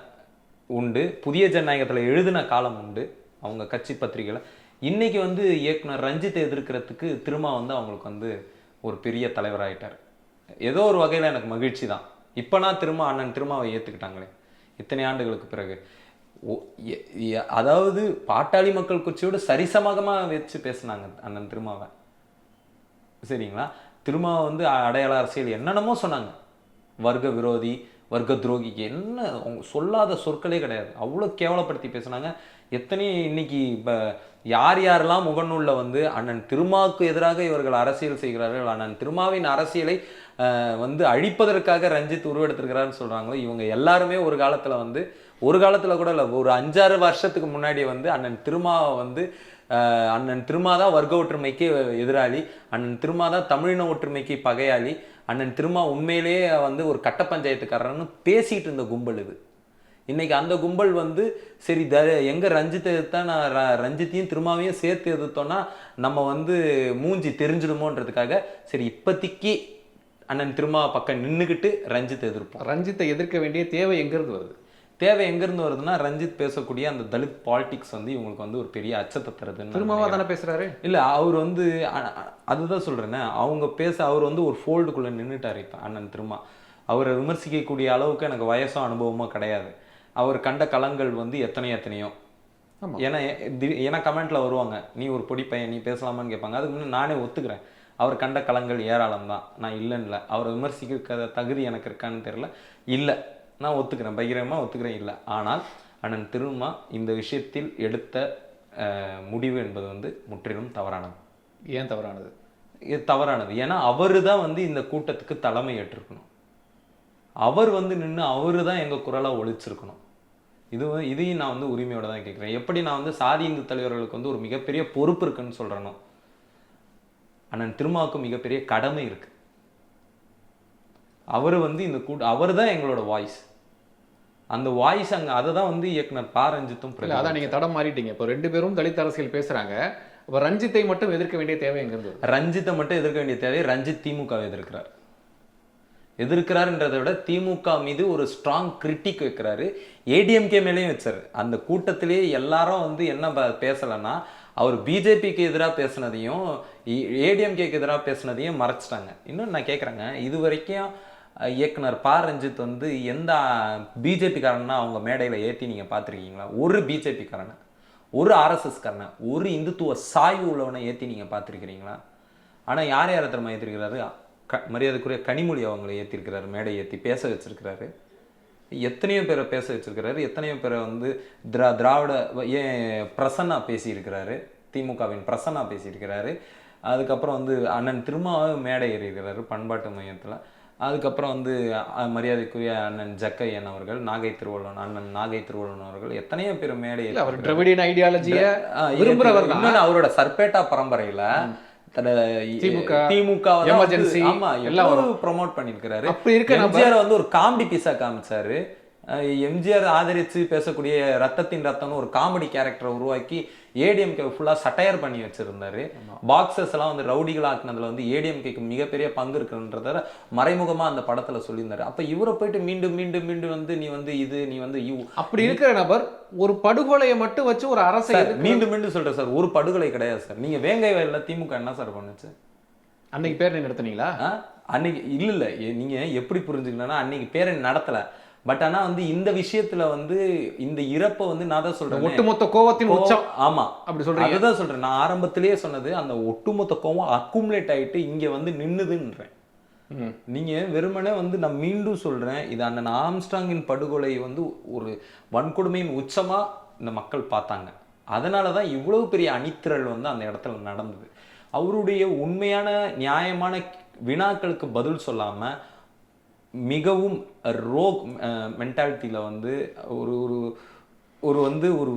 உண்டு, புதிய ஜனநாயகத்தில் எழுதின காலம் உண்டு அவங்க கட்சி பத்திரிகையில். இன்றைக்கி வந்து இயக்குனர் ரஞ்சித்தை எதிர்க்கிறதுக்கு திருமா வந்து அவங்களுக்கு வந்து ஒரு பெரிய தலைவராகிட்டார். ஏதோ ஒரு வகையில் எனக்கு மகிழ்ச்சி தான். இப்போ நான் அண்ணன் திருமாவை ஏற்றுக்கிட்டாங்களே இத்தனை ஆண்டுகளுக்கு பிறகு. அதாவது பாட்டாளி மக்கள் கட்சியோடு சரிசமமாக வச்சு பேசினாங்க அண்ணன் திருமாவை, சரிங்களா? திருமாவை வந்து அடையாள அரசியல் என்னென்னமோ சொன்னாங்க. வர்க்க விரோதி, வர்க்க துரோகிக்கு என்ன அவங்க சொல்லாத சொற்களே கிடையாது. அவ்வளோ கேவலப்படுத்தி பேசுனாங்க. எத்தனையும் இன்னைக்கு இப்போ யாரெல்லாம் முகநூலில் வந்து அண்ணன் திருமாவுக்கு எதிராக இவர்கள் அரசியல் செய்கிறார்கள், அண்ணன் திருமாவின் அரசியலை வந்து அழிப்பதற்காக ரஞ்சித் உருவெடுத்திருக்கிறாருன்னு சொல்கிறாங்களோ, இவங்க எல்லாருமே ஒரு காலத்தில் கூட இல்லை, ஒரு 5-6 வருஷத்துக்கு முன்னாடி வந்து அண்ணன் திருமா தான் வர்க்க ஒற்றுமைக்கு எதிராளி, அண்ணன் திருமா தான் தமிழின ஒற்றுமைக்கு பகையாளி, அண்ணன் திருமா உண்மையிலேயே வந்து ஒரு கட்ட பஞ்சாயத்துக்காரன்னு பேசிகிட்டு இருந்த கும்பல் இது. இன்னைக்கு அந்த கும்பல் வந்து சரி எங்க ரஞ்சித்தை எதிர்த்தா நான் ரஞ்சித்தையும் திருமாவையும் சேர்த்து எதிர்த்தோன்னா நம்ம வந்து மூஞ்சி தெரிஞ்சிடுமோன்றதுக்காக சரி இப்போதைக்கு அண்ணன் திருமா பக்கம் நின்றுக்கிட்டு ரஞ்சித்தை எதிர்ப்போம். ரஞ்சித்தை எதிர்க்க வேண்டிய தேவை எங்கேருந்து வருது? தேவை எங்கேருந்து வருதுன்னா, ரஞ்சித் பேசக்கூடிய அந்த தலித் பாலிடிக்ஸ் வந்து இவங்களுக்கு வந்து ஒரு பெரிய அச்சத்தை தருதுன்னு. திருமாவா தானே பேசுறாரு? இல்லை, அவர் வந்து அதுதான் சொல்கிறேன்னே, அவர் வந்து ஒரு ஃபோல்டுக்குள்ளே நின்றுட்டார். இப்போ அண்ணன் திருமா அவரை விமர்சிக்கக்கூடிய அளவுக்கு எனக்கு வயசும் அனுபவமும் கிடையாது. அவர் கண்ட களங்கள் வந்து எத்தனையோ. ஏன்னா கமெண்ட்ல வருவாங்க, நீ ஒரு பொடி பையன், நீ பேசலாமான்னு கேட்பாங்க. அதுக்கு முன்னாடி நானே ஒத்துக்கிறேன், அவர் கண்ட களங்கள் ஏராளம் தான், நான் இல்லைன்னு. அவரை விமர்சிக்க தகுதி எனக்கு இருக்கான்னு தெரியல, இல்லை, நான் ஒத்துக்கிறேன், பகிரமாக ஒத்துக்கிறேன், இல்லை. ஆனால் அண்ணன் திருமா இந்த விஷயத்தில் எடுத்த முடிவு என்பது வந்து முற்றிலும் தவறானது. ஏன் தவறானது? தவறானது ஏன்னா அவர் தான் வந்து இந்த கூட்டத்துக்கு தலைமை ஏற்றிருக்கணும். அவர் வந்து நின்று அவரு தான் எங்கள் குரலாக ஒழிச்சிருக்கணும். இதையும் நான் வந்து உரிமையோட தான் கேட்குறேன். எப்படி நான் வந்து சாதி இந்து தலைவர்களுக்கு வந்து ஒரு மிகப்பெரிய பொறுப்பு இருக்குன்னு சொல்கிறேனோ, அண்ணன் திருமாவுக்கு மிகப்பெரிய கடமை இருக்கு. அவர் வந்து அவர் தான் எங்களோட வாய்ஸ். அந்த வாய்ஸ் அங்கே அதை தான் வந்து இயக்குனர் பா ரஞ்சித்தும் இல்லை அதான் நீங்கள் தடம் மாறிட்டீங்க. இப்போ 2 பேரும் தலித் அரசியல் பேசுகிறாங்க. இப்போ ரஞ்சித்தை மட்டும் எதிர்க்க வேண்டிய தேவை எங்க இருந்தது? ரஞ்சித்தை மட்டும் எதிர்க்க வேண்டிய தேவை, ரஞ்சித் திமுகவை எதிர்க்கிறாருன்றதை விட திமுக மீது ஒரு ஸ்ட்ராங் கிரிட்டிக் வைக்கிறாரு. ஏடிஎம்கே மேலேயும் வச்சாரு. அந்த கூட்டத்திலேயே எல்லாரும் வந்து என்ன பேசலைன்னா, அவர் பிஜேபிக்கு எதிராக பேசுனதையும் ஏடிஎம்கேக்கு எதிராக பேசுனதையும் மறைச்சிட்டாங்க. இன்னும் நான் கேட்குறேங்க, இது வரைக்கும் இயக்குனர் பா ரஞ்சித் வந்து எந்த பிஜேபிக்காரன்னா அவங்க மேடையில் ஏற்றி நீங்கள் பார்த்துருக்கீங்களா? ஒரு பிஜேபிக்காரனை, ஒரு ஆர்எஸ்எஸ்காரனை, ஒரு இந்துத்துவ சாய்வு உள்ளவனை ஏற்றி நீங்கள் பார்த்துருக்கிறீங்களா? ஆனால் யார் யாரை திறமை ஏற்றிருக்கிறாரு? மரியாதைக்குரிய கனிமொழி அவங்களை ஏற்றிருக்கிறாரு, மேடை ஏற்றி பேச வச்சிருக்கிறாரு. எத்தனையோ பேரை பேச வச்சிருக்கிறாரு. எத்தனையோ பேரை வந்து திராவிட பிரசன்னா பேசியிருக்கிறாரு, திமுகவின் பிரசன்னா பேசியிருக்கிறாரு. அதுக்கப்புறம் வந்து அண்ணன் திருமாவும் மேடை ஏறியிருக்கிறாரு பண்பாட்டு மையத்தில். அதுக்கப்புறம் வந்து மரியாதைக்குரிய அண்ணன் ஜக்கையன் அவர்கள், அண்ணன் நாகை திருவள்ளுவன் அவர்கள், எத்தனையோ பேர் மேடையில் அவர் திராவிடியன் ஐடியாலஜியை விரும்புகிறவர். இன்னொன்னு அவரோட சர்பேட்டா பரம்பரையில் திமுக எமர்ஜென்சி எல்லாம் ப்ரொமோட் பண்ணிருக்காரு. அப்படி இருக்க எம்ஜிஆர் வந்து ஒரு காமெடி பீஸா காமிச்சாரு. எம்ஜிஆர் ஆதரிச்சு பேசக்கூடிய ரத்தத்தின் ரத்தம்னு ஒரு காமெடி கேரக்டரை உருவாக்கி ஏடிஎம்கே ஃபுல்லா சட்டையர் பண்ணி வச்சிருந்தாரு. பாக்ஸஸ் எல்லாம் வந்து ரவுடிகள் ஆக்குனதுல வந்து ஏடிஎம்கேக்கு மிகப்பெரிய பங்கு இருக்குன்றத மறைமுகமா அந்த படத்துல சொல்லியிருந்தாரு. அப்ப இவரை போயிட்டு மீண்டும் மீண்டும் மீண்டும் வந்து நீ வந்து அப்படி இருக்கிற நபர் ஒரு படுகொலையை மட்டும் வச்சு ஒரு அரசை மீண்டும் மீண்டும் சொல்றேன் சார், ஒரு படுகொலை கிடையாது சார். நீங்க வேங்கை வயல்ல திமுக என்ன சார் பண்ணுச்சு? அன்னைக்கு பேரணி நடத்தினீங்களா? அன்னைக்கு இல்ல நீங்க எப்படி புரிஞ்சுக்கணும்னா, அன்னைக்கு பேரணி நடத்தல. பட் ஆனா வந்து இந்த விஷயத்துல வந்து இந்த இறப்பை வந்து நான் தான் சொல்றேன், ஒட்டுமொத்த கோவத்தின் உச்சம். ஆமா அப்படி சொல்றேன், அதுதான் சொல்றேன். நான் ஆரம்பத்திலேயே சொன்னது அந்த ஒட்டுமொத்த கோவம் அக்குமுலேட் ஆயிட்டு இங்க வந்து நின்னுதுன்றேன். நீங்க வெறுமனே வந்து நான் மீண்டும் சொல்றேன், இது அண்ணன் ஆம்ஸ்ட்ராங்கின் படுகொலை வந்து ஒரு வன்கொடுமையின் உச்சமா இந்த மக்கள் பார்த்தாங்க. அதனாலதான் இவ்வளவு பெரிய அணித்திரள் வந்து அந்த இடத்துல நடந்தது. அவருடைய உண்மையான நியாயமான வினாக்களுக்கு பதில் சொல்லாம மிகவும் ரோக் மென்டாலிட்டியில் வந்து ஒரு ஒரு ஒரு வந்து ஒரு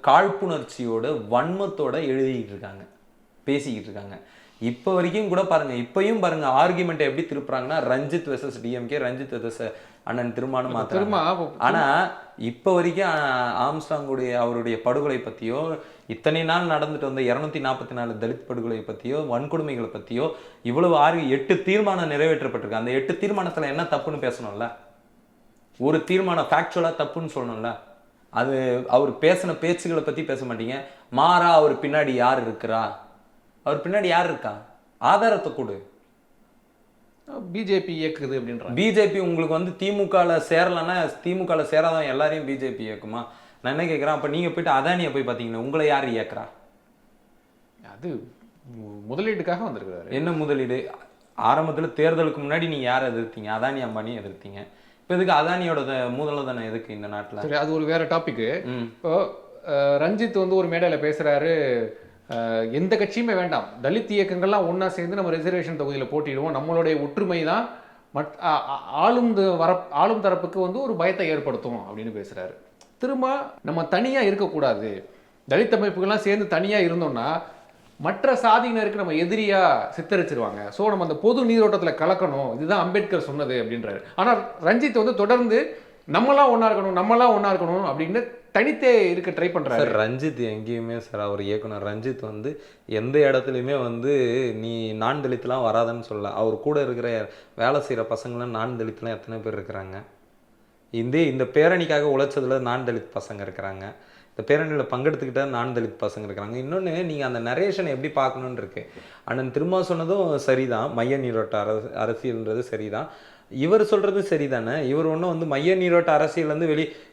காழ்ப்புணர்ச்சியோட வன்மத்தோட எழுதிக்கிட்டு இருக்காங்க, பேசிக்கிட்டு இருக்காங்க. இப்போ வரைக்கும் கூட பாருங்க, இப்பயும் பாருங்க ஆர்குமெண்ட் எப்படி திருப்புறாங்கன்னா, Ranjith versus DMK, Ranjith versus அண்ணன் திருமான்னு மாத்திரமா. ஆனா இப்போ வரைக்கும் ஆம்ஸ்ட்ராங்குடைய அவருடைய படுகொலை பத்தியோ, இத்தனை நாள் நடந்துட்டு வந்த 244 தலித் படுகொலை பத்தியோ, வன்கொடுமைகளை பத்தியோ இவ்வளவு 8 தீர்மானம் நிறைவேற்றப்பட்டிருக்கு. அந்த 8 தீர்மானத்துல என்ன தப்புன்னு பேசணும்ல, ஒரு தீர்மானம் ஃபேக்சுவலா தப்புன்னு சொல்லணும்ல. அது அவர் பேசின பேச்சுகளை பத்தி பேச மாட்டீங்க. மாறா அவர் பின்னாடி யார் இருக்கிறா, அவர் பின்னாடி யார் இருக்கா, ஆதாரத்தை கொடு. பிஜேபி இயக்குது அப்படின்ற பிஜேபி உங்களுக்கு வந்து திமுகவில் சேரலன்னா, திமுகவில் சேராதான் எல்லாரையும் பிஜேபி இயக்குமா? நான் என்ன கேட்குறேன், அப்போ நீங்கள் போயிட்டு அதானியை போய் பார்த்தீங்கன்னா உங்களை யார் இயக்குறா? அது முதலீடுக்காக வந்திருக்கிறாரு. என்ன முதலீடு? ஆரம்பத்தில் தேர்தலுக்கு முன்னாடி நீங்கள் யாரை எதிர்த்தீங்க? அதானி அம்பானி எதிர்த்தீங்க. இப்போ எதுக்கு அதானியோட மூலதனம் எதுக்கு இந்த நாட்டில்? சரி, அது ஒரு வேற டாபிக். இப்போ ரஞ்சித் வந்து ஒரு மேடையில் பேசுறாரு, எந்த கட்சியுமே வேண்டாம், தலித் இயக்கங்கள்லாம் ஒன்றா சேர்ந்து நம்ம ரிசர்வேஷன் தொகுதியில் போட்டிடுவோம், நம்மளுடைய ஒற்றுமை தான் ஆளும் தரப்புக்கு வந்து ஒரு பயத்தை ஏற்படுத்தும் அப்படின்னு பேசுகிறாரு. திரும்ப நம்ம தனியாக இருக்கக்கூடாது, தலித் அமைப்புகள்லாம் சேர்ந்து தனியாக இருந்தோம்னா மற்ற சாதியினருக்கு நம்ம எதிரியாக சித்தரிச்சிருவாங்க, ஸோ நம்ம அந்த பொது நீரோட்டத்தில் கலக்கணும், இதுதான் அம்பேத்கர் சொன்னது அப்படின்றாரு. ஆனால் ரஞ்சித் வந்து தொடர்ந்து நம்மளாம் ஒன்றா இருக்கணும் அப்படின்னு தனித்தே இருக்க ட்ரை பண்ணுறாரு. சார் ரஞ்சித் எங்கேயுமே சார், அவர் இயக்குனர் ரஞ்சித் வந்து எந்த இடத்துலையுமே வந்து நீ நான் தலித்லாம் வராதுன்னு சொல்ல. அவர் கூட இருக்கிற வேலை செய்கிற பசங்களாம் நான் தலித்லாம் எத்தனை பேர் இருக்கிறாங்க? இந்த பேரணிக்காக உழைச்சதுல நான் தலித் பசங்க இருக்கிறாங்க, இந்த பேரணியில் பங்கெடுத்துக்கிட்ட நான் தலித் பசங்க இருக்கிறாங்க. இன்னொன்று, நீங்கள் அந்த நரேஷனை எப்படி பார்க்கணுன்னு இருக்கு. அண்ணன் திரும்ப சொன்னதும் சரிதான், மைய நீரோட்ட அரசியல்ன்றது சரிதான். இவர் சொல்றது சரிதானே. இவர் ஒன்றும் வந்து மைய நீரோட்ட அரசியல் வந்து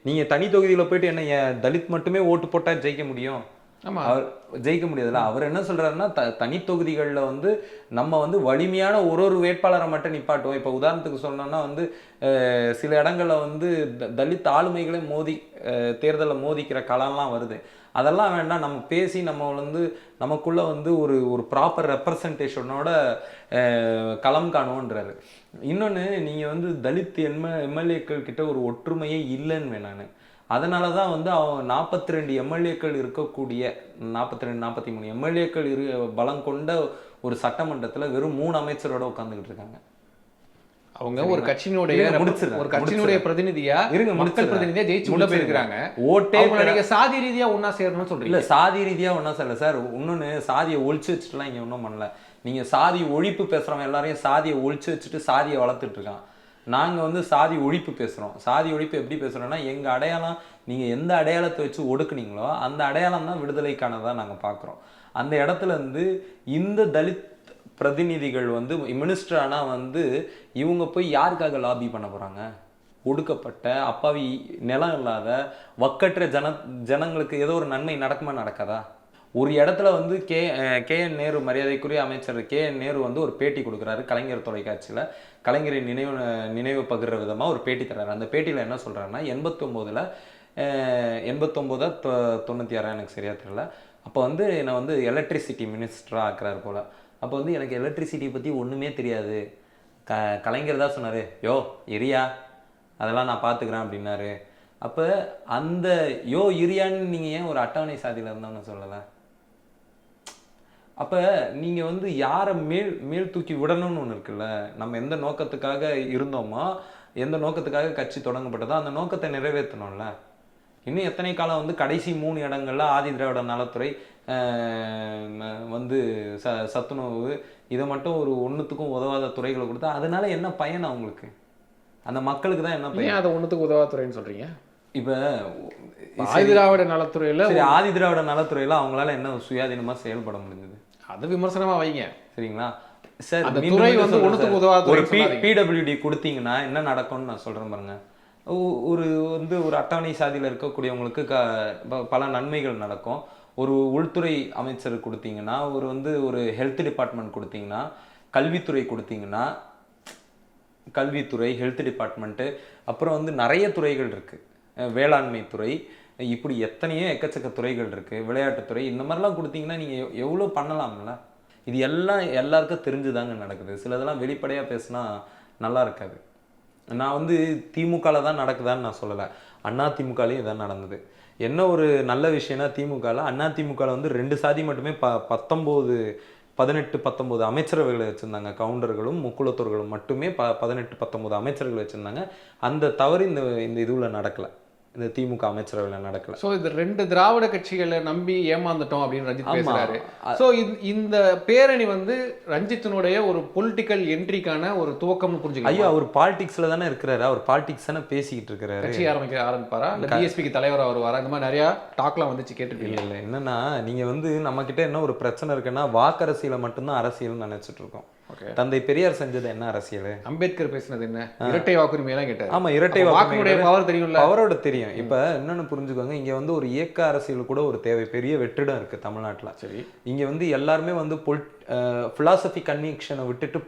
நீங்கள் தனி தொகுதியில் போயிட்டு என்ன தலித் மட்டுமே ஓட்டு போட்டால் ஜெயிக்க முடியும்? ஆமாம், அவர் ஜெயிக்க முடியாதுல்ல. அவர் என்ன சொல்றாருன்னா, தனி தொகுதிகளில் வந்து நம்ம வந்து வலிமையான ஒரு வேட்பாளரை மட்டும் நிப்பாட்டுவோம். இப்போ உதாரணத்துக்கு சொன்னோம்னா வந்து சில இடங்களில் வந்து தலித் ஆளுமைகளே தேர்தலில் மோதிக்கிற களம்லாம் வருது. அதெல்லாம் வேண்டாம், நம்ம பேசி நம்ம வந்து நமக்குள்ள வந்து ஒரு ப்ராப்பர் ரெப்ரசன்டேஷனோட களம் காணுவோன்றாரு. இன்னொன்று, நீங்கள் வந்து தலித் எம்எல்ஏக்கள் கிட்ட ஒரு ஒற்றுமையே இல்லைன்னு வேணான்னு. அதனால தான் வந்து அவங்க 42 எம்எல்ஏக்கள் இருக்கக்கூடிய 43 எம்எல்ஏக்கள் பலம் கொண்ட ஒரு சட்டமன்றத்தில் வெறும் 3 அமைச்சரோட உட்காந்துக்கிட்டு இருக்காங்க. அவங்க ஒரு கட்சியினுடைய முடிச்சிருக்கேன் ஒரு கட்சியினுடைய பிரதிநிதியா இருங்க மக்கள் பிரதிநிதியா ஜெயிச்சு உள்ள போயிருக்காங்க. ஓட்டே நீங்க சாதி ரீதியா ஒன்னா சேரணும்னு சொல்றீங்க. இல்ல சாதி ரீதியா ஒன்னா சேரல சார். இன்னொன்னு சாதியை ஒழிச்சு வச்சுட்டுலாம் இங்க ஒன்றும் பண்ணல. நீங்க சாதி ஒழிப்பு பேசுறவங்க எல்லாரையும் சாதியை ஒழிச்சு வச்சுட்டு சாதியை வளர்த்துட்டு இருக்கான். நாங்க வந்து சாதி ஒழிப்பு பேசுறோம். சாதி ஒழிப்பு எப்படி பேசுறோம்னா, எங்க அடையாளம் நீங்க எந்த அடையாளத்தை வச்சு ஒடுக்குனீங்களோ அந்த அடையாளம் தான் விடுதலைக்கானதா நாங்க பாக்குறோம். அந்த இடத்துல இருந்து இந்த தலித் பிரதிநிதிகள் வந்து மினிஸ்டர் ஆனா வந்து இவங்க போய் யாருக்காக லாபி பண்ண போறாங்க? ஒடுக்கப்பட்ட அப்பாவி நிலம் இல்லாத வக்கற்ற ஜனங்களுக்கு ஏதோ ஒரு நன்மை நடக்குமா நடக்காதா? ஒரு இடத்துல வந்து கே.என். நேரு, மரியாதைக்குரிய அமைச்சர் கே.என். நேரு வந்து ஒரு பேட்டி கொடுக்குறாரு கலைஞர் தொலைக்காட்சியில். கலைஞரை நினைவு பகிர்ற விதமாக ஒரு பேட்டி தர்றாரு. அந்த பேட்டியில் என்ன சொல்கிறாருன்னா, 89 96 எனக்கு சரியா தெரியல. அப்போ வந்து என்னை வந்து எலக்ட்ரிசிட்டி மினிஸ்டராக ஆக்குறாரு போல். அப்போ வந்து எனக்கு எலக்ட்ரிசிட்டியை பற்றி ஒன்றுமே தெரியாது. கலைஞர் தான் சொன்னார், யோ இரியா அதெல்லாம் நான் பார்த்துக்கிறேன் அப்படின்னாரு. அப்போ அந்த யோ இரியான்னு நீங்கள் ஏன் ஒரு அட்டவணை சாதியில் இருந்தோம்னு சொல்லலை? அப்போ நீங்கள் வந்து யாரை மேல் தூக்கி விடணும்னு ஒன்று இருக்குல்ல. நம்ம எந்த நோக்கத்துக்காக இருந்தோமோ, எந்த நோக்கத்துக்காக கட்சி தொடங்கப்பட்டதோ அந்த நோக்கத்தை நிறைவேற்றணும்ல. இன்னும் எத்தனை காலம் வந்து கடைசி 3 இடங்கள்ல ஆதி திராவிட நலத்துறை வந்து சத்துணவு இதை மட்டும் ஒரு ஒன்றுத்துக்கும் உதவாத துறைகளை கொடுத்தா அதனால என்ன பயன் அவங்களுக்கு? அந்த மக்களுக்கு தான் என்ன பயன்? அதை ஒன்றுத்துக்கு உதவாத துறைன்னு சொல்றீங்க. இப்போ ஆதி திராவிட நலத்துறையில ஆதி திராவிட நலத்துறையில அவங்களால என்ன சுயாதீனமா செயல்பட முடிஞ்சது? அது விமர்சனமா வைங்க, சரிங்களா? சார் அந்த துறை வந்து ஒண்ணுத்துக்கு உதவாத ஒரு பிடபிள்யூடி கொடுத்தீங்கன்னா என்ன நடக்கும்னு நான் சொல்றேன் பாருங்க. ஒரு வந்து ஒரு அட்டவணை சாதியில் இருக்கக்கூடியவங்களுக்கு பல நன்மைகள் நடக்கும். ஒரு உள்துறை அமைச்சர் கொடுத்தீங்கன்னா, ஒரு வந்து ஒரு ஹெல்த் டிபார்ட்மெண்ட் கொடுத்தீங்கன்னா, கல்வித்துறை கொடுத்தீங்கன்னா, கல்வித்துறை, ஹெல்த் டிபார்ட்மெண்ட்டு, அப்புறம் வந்து நிறைய துறைகள் இருக்கு. வேளாண்மை துறை, இப்படி எத்தனையோ எக்கச்சக்க துறைகள் இருக்கு. விளையாட்டுத்துறை, இந்த மாதிரிலாம் கொடுத்தீங்கன்னா நீங்க எவ்வளோ பண்ணலாம்ல. இது எல்லாம் எல்லாருக்கும் தெரிஞ்சுதாங்க நடக்குது. சிலதெல்லாம் வெளிப்படையா பேசினா நல்லா இருக்காது. நான் வந்து திமுகவில் தான் நடக்குதான்னு நான் சொல்லலை, அண்ணா திமுகலையும் இதான் நடந்தது. என்ன ஒரு நல்ல விஷயம்னா, திமுகவில் அண்ணா திமுகவில் வந்து 2 சாதி மட்டுமே 18-19 அமைச்சரவைகளை வச்சுருந்தாங்க. கவுண்டர்களும் முக்குளத்தோர்களும் மட்டுமே 18-19 அமைச்சர்கள் வச்சுருந்தாங்க. அந்த தவறு இந்த இதுவில் நடக்கலை, இந்த திமுக அமைச்சரவையில் நடக்கல. ஸோ இது 2 திராவிட கட்சிகளை நம்பி ஏமாந்துட்டோம் அப்படின்னு ரஞ்சித் பேசுறாரு. ஸோ இந்த பேரணி வந்து ரஞ்சித்தினுடைய ஒரு பொலிட்டிக்கல் என்ட்ரிக்கான ஒரு துவக்கம்னு புரிஞ்சுக்கலாம். ஐயோ, அவர் பாலிடிக்ஸ்ல தானே இருக்கிறாரு. அவர் பாலிடிக்ஸ் தானே பேசிக்கிட்டு இருக்கிறாரு. கட்சி ஆரம்பிப்பாரா, இல்லை பிஎஸ்பிக்கு தலைவராக வருவாரா? இந்த மாதிரி நிறைய டாக்லாம் வந்துச்சு, கேட்டுருக்கீங்க? இல்லை, என்னன்னா நீங்க வந்து நம்ம கிட்ட என்ன ஒரு பிரச்சனை இருக்குன்னா, வாக்கரசியலை மட்டும்தான் அரசியல்னு நினைச்சிட்டு இருக்கோம். தந்தை பெரியார் செஞ்சது என்ன அரசியல்? அம்பேத்கர் பேசினது என்ன? இரட்டை வாக்குரிமை எல்லாம் கேட்டார். ஆமா, இரட்டை வாக்குரிமை பவர் தெரியும்ல, அவரோட தெரியும். இப்ப என்னன்னு புரிஞ்சுக்கோங்க, இங்க வந்து ஒரு இயக்க அரசியல் கூட ஒரு தேவை, பெரிய வெற்றிடம் இருக்கு தமிழ்நாட்டுல. சரி, இங்க வந்து எல்லாருமே வந்து பிலாசபி கன்விக்ஷனை விட்டுட்டு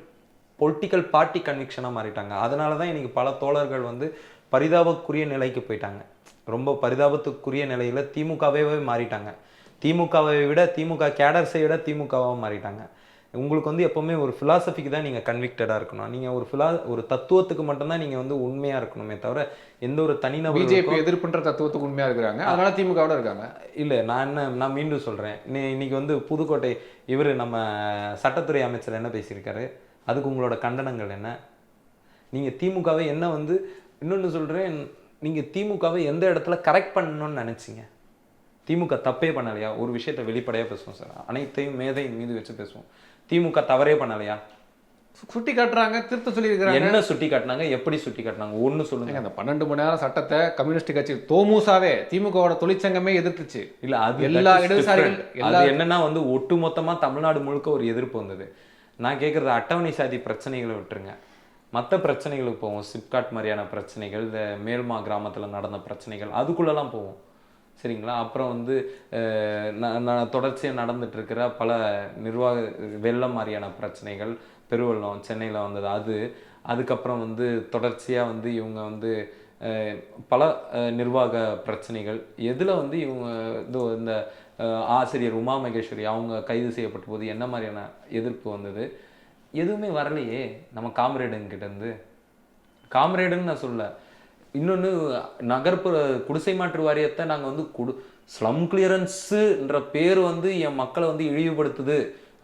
பொலிட்டிக்கல் பார்ட்டி கன்விக்ஷனா மாறிட்டாங்க. அதனாலதான் இன்னைக்கு பல தோழர்கள் வந்து பரிதாபக்குரிய நிலைக்கு போயிட்டாங்க. ரொம்ப பரிதாபத்துக்குரிய நிலையில திமுகவே மாறிட்டாங்க. திமுகவை விட, திமுக கேடர்ஸை விட திமுகவா மாறிட்டாங்க. உங்களுக்கு வந்து எப்பவுமே ஒரு பிலாசபிக்கு தான் நீங்கள் கன்விக்டடாக இருக்கணும். நீங்கள் ஒரு தத்துவத்துக்கு மட்டும்தான் நீங்கள் வந்து உண்மையாக இருக்கணுமே தவிர எந்த ஒரு தனிநபர். பிஜேபி எதிர்ப்புன்ற தத்துவத்துக்கு உண்மையாக இருக்கிறாங்க, அதனால திமுகவோட இருக்காங்க. இல்லை, நான் மீண்டும் சொல்கிறேன், இன்னைக்கு வந்து புதுக்கோட்டை இவர் நம்ம சட்டத்துறை அமைச்சர் என்ன பேசியிருக்காரு, அதுக்கு உங்களோட கண்டனங்கள் என்ன? நீங்கள் திமுகவை என்ன வந்து, இன்னொன்று சொல்கிறேன், நீங்கள் திமுகவை எந்த இடத்துல கரெக்ட் பண்ணணும்னு நினச்சிங்க? திமுக தப்பே பண்ணலையா? ஒரு விஷயத்தை வெளிப்படையாக பேசுவோம் சார், அனைத்தையும் மேதையின் மீது வச்சு பேசுவோம். திமுக தவறே பண்ணலையா? சுட்டி காட்டுறாங்க, திருத்த சொல்லியிருக்காங்க. என்ன சுட்டி காட்டினாங்க? எப்படி சுட்டி காட்டினாங்க? ஒன்று சொல்லுங்க. அந்த 12 மணி நேரம் சட்டத்தை கம்யூனிஸ்ட் கட்சி தோமுசாவே, திமுகவோட தொழிற்சங்கமே எதிர்த்துச்சு. இல்ல, அது எல்லா இடதுசாரிகள் என்னன்னா வந்து ஒட்டுமொத்தமா தமிழ்நாடு முழுக்க ஒரு எதிர்ப்பு வந்தது. நான் கேட்கறது அட்டவணை சாதி பிரச்சனைகளை விட்டுருங்க, மற்ற பிரச்சனைகளுக்கு போவோம். சிப்காட் மாதிரியான பிரச்சனைகள், இந்த மேல்மா கிராமத்தில் நடந்த பிரச்சனைகள், அதுக்குள்ளெல்லாம் போவோம், சரிங்களா? அப்புறம் வந்து தொடர்ச்சியாக நடந்துட்டு இருக்கிற பல நிர்வாக வெள்ளம் மாதிரியான பிரச்சனைகள், பெருவெள்ளம் சென்னையில் வந்தது, அதுக்கப்புறம் வந்து தொடர்ச்சியாக வந்து இவங்க வந்து பல நிர்வாக பிரச்சனைகள், எதில் வந்து இவங்க இந்த ஆசிரியர் உமா மகேஸ்வரி அவங்க கைது செய்யப்பட்ட போது என்ன மாதிரியான எதிர்ப்பு வந்தது? எதுவுமே வரலையே நம்ம காம்ரேடுங்கிட்டேருந்து. காம்ரேடுன்னு நான் சொல்ல, இன்னொன்று நகர்ப்புற குடிசை மாற்று வாரியத்தை நாங்கள் வந்து ஸ்லம் கிளியரன்ஸுன்ற பேர் வந்து என் மக்களை வந்து இழிவுபடுத்துது,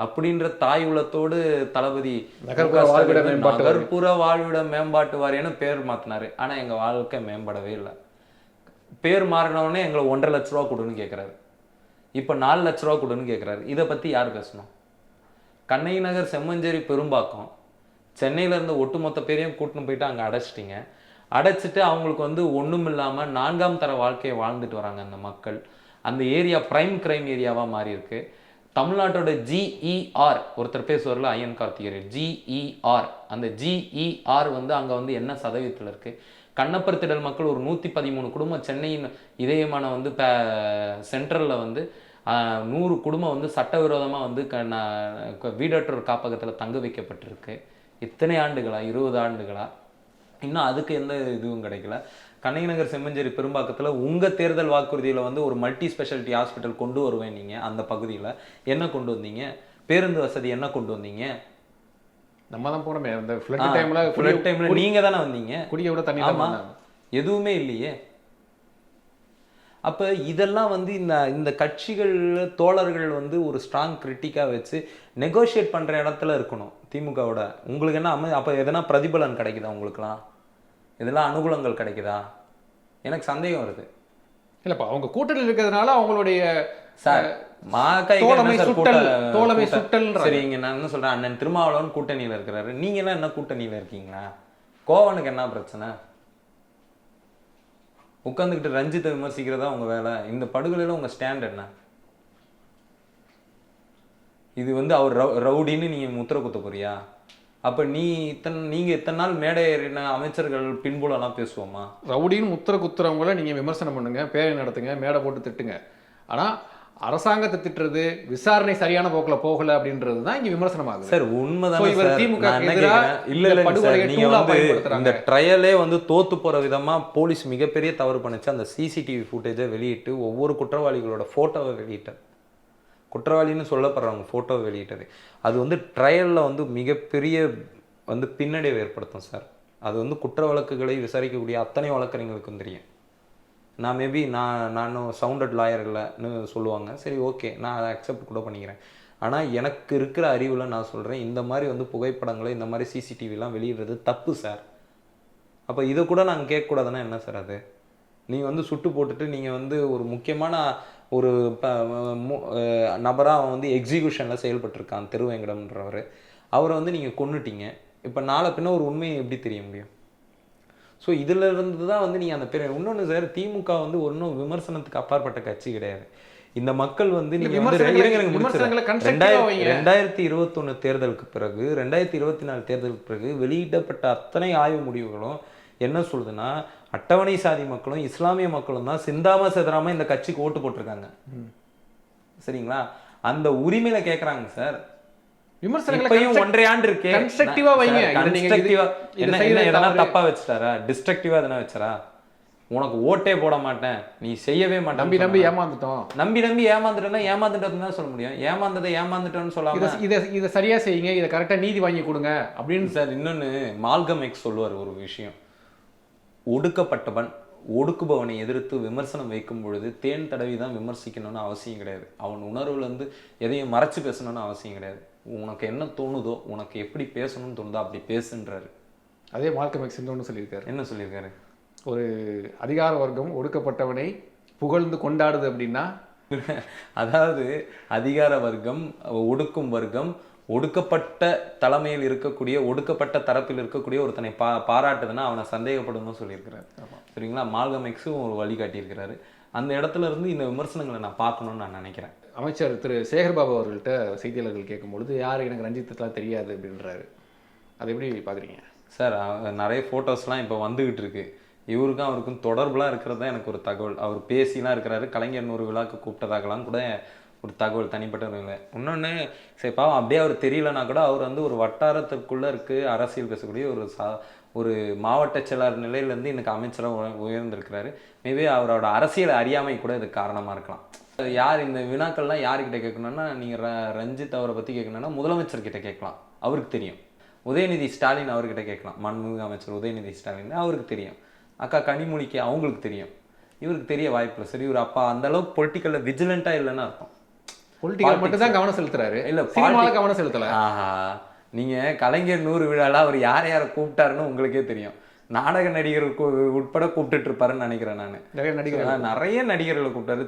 அப்படின்ற தாய் உள்ளத்தோடு தளபதி நகர்ப்புற வாழ்விட மேம்பாட்டு வாரியம். நகர்ப்புற வாழ்விட மேம்பாட்டு வாரியம்னு பேர் மாத்தினாரு. ஆனா எங்க வாழ்க்கை மேம்படவே இல்லை. பேர் மாறினவுடனே எங்களை 1.5 லட்ச ரூபா கொடுன்னு கேட்குறாரு. இப்போ 4 லட்ச ரூபா கொடுன்னு கேட்குறாரு. இதை பற்றி யார் பேசணும்? கண்ணகி நகர், செம்மஞ்சேரி, பெரும்பாக்கம், சென்னையில இருந்த ஒட்டுமொத்த பேரையும் கூட்டின்னு போயிட்டு அங்கே அடைச்சிட்டிங்க. அடைச்சிட்டு அவங்களுக்கு வந்து ஒன்றும் இல்லாமல் 4ஆம் தர வாழ்க்கையை வாழ்ந்துட்டு வராங்க அந்த மக்கள். அந்த ஏரியா பிரைம் கிரைம் ஏரியாவாக மாறி இருக்கு. தமிழ்நாட்டோட ஜிஇஆர் ஒருத்தர் பேசுவார்ல, ஐயன் கார்த்திகேயன், ஜிஇஆர், அந்த ஜிஇஆர் வந்து அங்கே வந்து என்ன சதவீதத்தில் இருக்கு? கண்ணப்பர் திடல் மக்கள் ஒரு 113 குடும்பம் சென்னையின் இதயமான வந்து சென்ட்ரலில் வந்து 100 குடும்பம் வந்து சட்டவிரோதமாக வந்து வீடற்றோர் காப்பகத்தில் தங்க வைக்கப்பட்டிருக்கு. இத்தனை ஆண்டுகளா, 20 ஆண்டுகளா? இன்னும் அதுக்கு எந்த இதுவும் கிடைக்கல. கண்ணகி நகர், செம்மஞ்சேரி, பெரும்பாக்கத்தில் உங்கள் தேர்தல் வாக்குறுதியில் வந்து ஒரு மல்டி ஸ்பெஷாலிட்டி ஹாஸ்பிட்டல் கொண்டு வருவேன். நீங்கள் அந்த பகுதியில் என்ன கொண்டு வந்தீங்க? பேருந்து வசதி என்ன கொண்டு வந்தீங்க? நம்ம தான் போனோமே அந்த ஃப்ளட் டைம்ல நீங்க தானே வந்தீங்க. குடிய விட தண்ணி ஆமா, எதுவுமே இல்லையே. அப்ப இதெல்லாம் வந்து இந்த கட்சிகள் தோழர்கள் வந்து ஒரு ஸ்ட்ராங் கிரிட்டிக்கா வச்சு நெகோஷியேட் பண்ற இடத்துல இருக்கணும் திமுகவோட. உங்களுக்கு என்ன அப்ப எதனா பிரதிபலன் கிடைக்குதா? உங்களுக்குலாம் இதெல்லாம் அனுகூலங்கள் கிடைக்குதா? எனக்கு சந்தேகம் வருது. இல்லப்பா, அவங்க கூட்டணியில் இருக்கிறதுனால அவங்களுடைய சார் தோழமை சுட்டல். சரிங்க, நான் என்ன சொல்றேன், அண்ணன் திருமாவளவன் கூட்டணியில இருக்கிறாரு. நீங்க எல்லாம் என்ன கூட்டணியில இருக்கீங்களா? கோவனுக்கு என்ன பிரச்சனை? உட்காந்துக்கிட்டு ரஞ்சித்தை விமர்சிக்கிறதா உங்க வேலை? இந்த படுகொலையில உங்க ஸ்டாண்ட் என்ன? இது வந்து அவர் ரவுடின்னு நீங்க முத்திர குத்த போறியா? அப்ப நீங்க இத்தனை நாள் மேடை ஏறின அமைச்சர்கள் பின்புலெல்லாம் பேசுவோமா? ரவுடின்னு முத்திர குத்துறவங்கள நீங்க விமர்சனம் பண்ணுங்க, பேரை நடத்துங்க, மேடை போட்டு திட்டுங்க. ஆனா அரசாங்கத்தை திட்டுறது, விசாரணை சரியான போக்குல போகல அப்படின்றது தான் இங்க விமர்சனம் ஆகுது. சார் உண்மைதான். திமுக இந்த ட்ரையலே வந்து தோத்து போற விதமா போலீஸ் மிகப்பெரிய தவறு பண்ணுச்சு. அந்த சிசிடிவி ஃபுட்டேஜை வெளியிட்டு ஒவ்வொரு குற்றவாளிகளோட போட்டோவை வெளியிட்டார். குற்றவாளின்னு சொல்லப்படுறவங்க போட்டோவை வெளியிட்டது அது வந்து ட்ரையலில் வந்து மிகப்பெரிய வந்து பின்னடைவை ஏற்படுத்தும் சார். அது வந்து குற்ற வழக்குகளை விசாரிக்கக்கூடிய அத்தனை வழக்கறிஞர்களுக்கும் தெரியும். நான் மேபி நானும் சவுண்டட் லாயர் இல்லைன்னு சொல்லுவாங்க. சரி, ஓகே, நான் அதை அக்செப்ட் கூட பண்ணிக்கிறேன். ஆனால் எனக்கு இருக்கிற அறிவில் நான் சொல்கிறேன், இந்த மாதிரி வந்து புகைப்படங்களை இந்த மாதிரி சிசிடிவிலாம் வெளியிடுறது தப்பு சார். அப்போ இதை கூட நாங்கள் கேட்கக்கூடாதுன்னா என்ன சார் அது? நீங்கள் வந்து சுட்டு போட்டுட்டு நீங்கள் வந்து ஒரு முக்கியமான ஒரு நபராக அவன் வந்து எக்ஸிக்யூஷனில் செயல்பட்டுருக்கான் திருவேங்கடம்ன்றவர். அவரை வந்து நீங்கள் கொன்னுட்டீங்க. இப்போ நாளை பின்ன ஒரு உண்மையை எப்படி தெரிய முடியும்? ஸோ இதில் இருந்து தான் வந்து நீங்கள் அந்த பேர். இன்னொன்று சார், திமுக வந்து ஒன்றும் விமர்சனத்துக்கு அப்பாற்பட்ட கட்சி கிடையாது. இந்த மக்கள் வந்து நீங்கள் வந்து 2021 தேர்தலுக்கு பிறகு 2024 தேர்தலுக்கு பிறகு வெளியிடப்பட்ட அத்தனை ஆய்வு முடிவுகளும் என்ன சொல்லுதுன்னா, அட்டவணை சாதி மக்களும் இஸ்லாமிய மக்களும் தான் சிந்தாம செதறாம இந்த கட்சிக்கு ஓட்டு போட்டிருக்காங்க. சரிங்களா? அந்த உரிமையில கேட்குறாங்க சார். விமர்சனங்களையும் 1.5 ஆண்டு இருக்கு. கன்ஸ்ட்ரக்டிவா வைங்க. எதனா தப்பா வச்சுட்டாரா? டிஸ்ட்ரக்டிவா எதனா வச்சாரா? உனக்கு ஓட்டே போட மாட்டேன், நீ செய்யவே மாட்டேன், நம்பி ஏமாந்துட்டோம், நம்பி ஏமாந்துட்டேன்னா ஏமாந்துட்டதுன்னு தான் சொல்ல முடியும். ஏமாந்துட்டோன்னு சொல்லாம இதை சரியா செய்யுங்க, இதை கரெக்டா நீதி வாங்கி கொடுங்க அப்படின்னு. சார் இன்னொன்னு மால்கம் எக்ஸ் சொல்லுவார் ஒரு விஷயம், ஒடுக்கப்பட்டவன் ஒடுக்குபவனை எதிர்த்து விமர்சனம் வைக்கும் பொழுது தேன் தடவி தான் விமர்சிக்கணும்னு அவசியம் கிடையாது. அவன் உணர்வுல இருந்து எதையும் மறைச்சு பேசணும்னு அவசியம் கிடையாது. உனக்கு என்ன தோணுதோ, உனக்கு எப்படி பேசணும்னு தோணுதோ அப்படி பேசுன்றாரு. அதே மால்கம் எக்ஸ் இன்னொன்று சொல்லியிருக்காரு. என்ன சொல்லியிருக்காரு? ஒரு அதிகார வர்க்கம் ஒடுக்கப்பட்டவனை புகழ்ந்து கொண்டாடுது அப்படின்னா, அதாவது அதிகார வர்க்கம் ஒடுக்கும் வர்க்கம் ஒடுக்கப்பட்ட தலைமையில் இருக்கக்கூடிய ஒடுக்கப்பட்ட தரப்பில் இருக்கக்கூடிய ஒருத்தனை பாராட்டுதுன்னா அவனை சந்தேகப்படும் சொல்லியிருக்கிறாரு. சரிங்களா? மால்கம் எக்ஸும் ஒரு வழி காட்டியிருக்கிறாரு. அந்த இடத்துல இருந்து இந்த விமர்சனங்களை நான் பார்க்கணும்னு நான் நினைக்கிறேன். அமைச்சர் திரு சேகர்பாபு அவர்கள்ட்ட செய்தியாளர்கள் கேட்கும்பொழுது, யார் எனக்கு ரஞ்சித்துலாம் தெரியாது அப்படின்றாரு. அதை எப்படி பார்க்குறீங்க சார்? நிறைய ஃபோட்டோஸ்லாம் இப்போ வந்துகிட்டு இருக்கு. இவருக்கும் அவருக்கும் தொடர்புலாம் இருக்கிறது தான் எனக்கு ஒரு தகவல். அவர் பேசிலாம் இருக்கிறாரு. கலைஞர் 100 விழாக்கு கூப்பிட்டதாகலாம் கூட ஒரு தகவல் தனிப்பட்ட. இன்னொன்று சரி பாவம், அப்படியே அவர் தெரியலனா கூட அவர் வந்து ஒரு வட்டாரத்திற்குள்ளே இருக்குது அரசியல் பேசக்கூடிய ஒரு மாவட்ட செயலாளர் நிலையிலேருந்து இன்னைக்கு அமைச்சராக உயர்ந்திருக்கிறாரு. மேபி அவரோட அரசியல் அறியாமை கூட இதுக்கு காரணமாக இருக்கலாம். யார் இந்த வினாக்கள்லாம் யார்கிட்ட கேட்கணும்னா, நீங்கள் ரஞ்சித் அவரை பற்றி கேட்கணும்னா முதலமைச்சர்கிட்ட கேட்கலாம், அவருக்கு தெரியும். உதயநிதி ஸ்டாலின் அவர்கிட்ட கேட்கலாம், மாண்புமிகு அமைச்சர் உதயநிதி ஸ்டாலின் அவருக்கு தெரியும். அக்கா கனிமொழிக்கு அவங்களுக்கு தெரியும். இவருக்கு தெரிய வாய்ப்பு இல்லை. சரி, இவர் அப்பா அந்த அளவுக்கு பொலிட்டிக்கலில் விஜிலண்ட்டாக இல்லைன்னு அர்த்தம். பொலிட்டிக்கல் மட்டும் தான் கவனம் செலுத்துறாரு, இல்ல சினிமால கவனம் செலுத்தல. ஆஹா, நீங்க கலைஞர் 100 விழால அவர் யாரை கூப்பிட்டாருன்னு உங்களுக்கே தெரியும். நாடக நடிகர் உட்பட கூப்பிட்டுட்டு இருப்பாருன்னு நினைக்கிறேன் நான். நிறைய நடிகர்கள், நிறைய நடிகர்களை கூப்பிட்டாரு.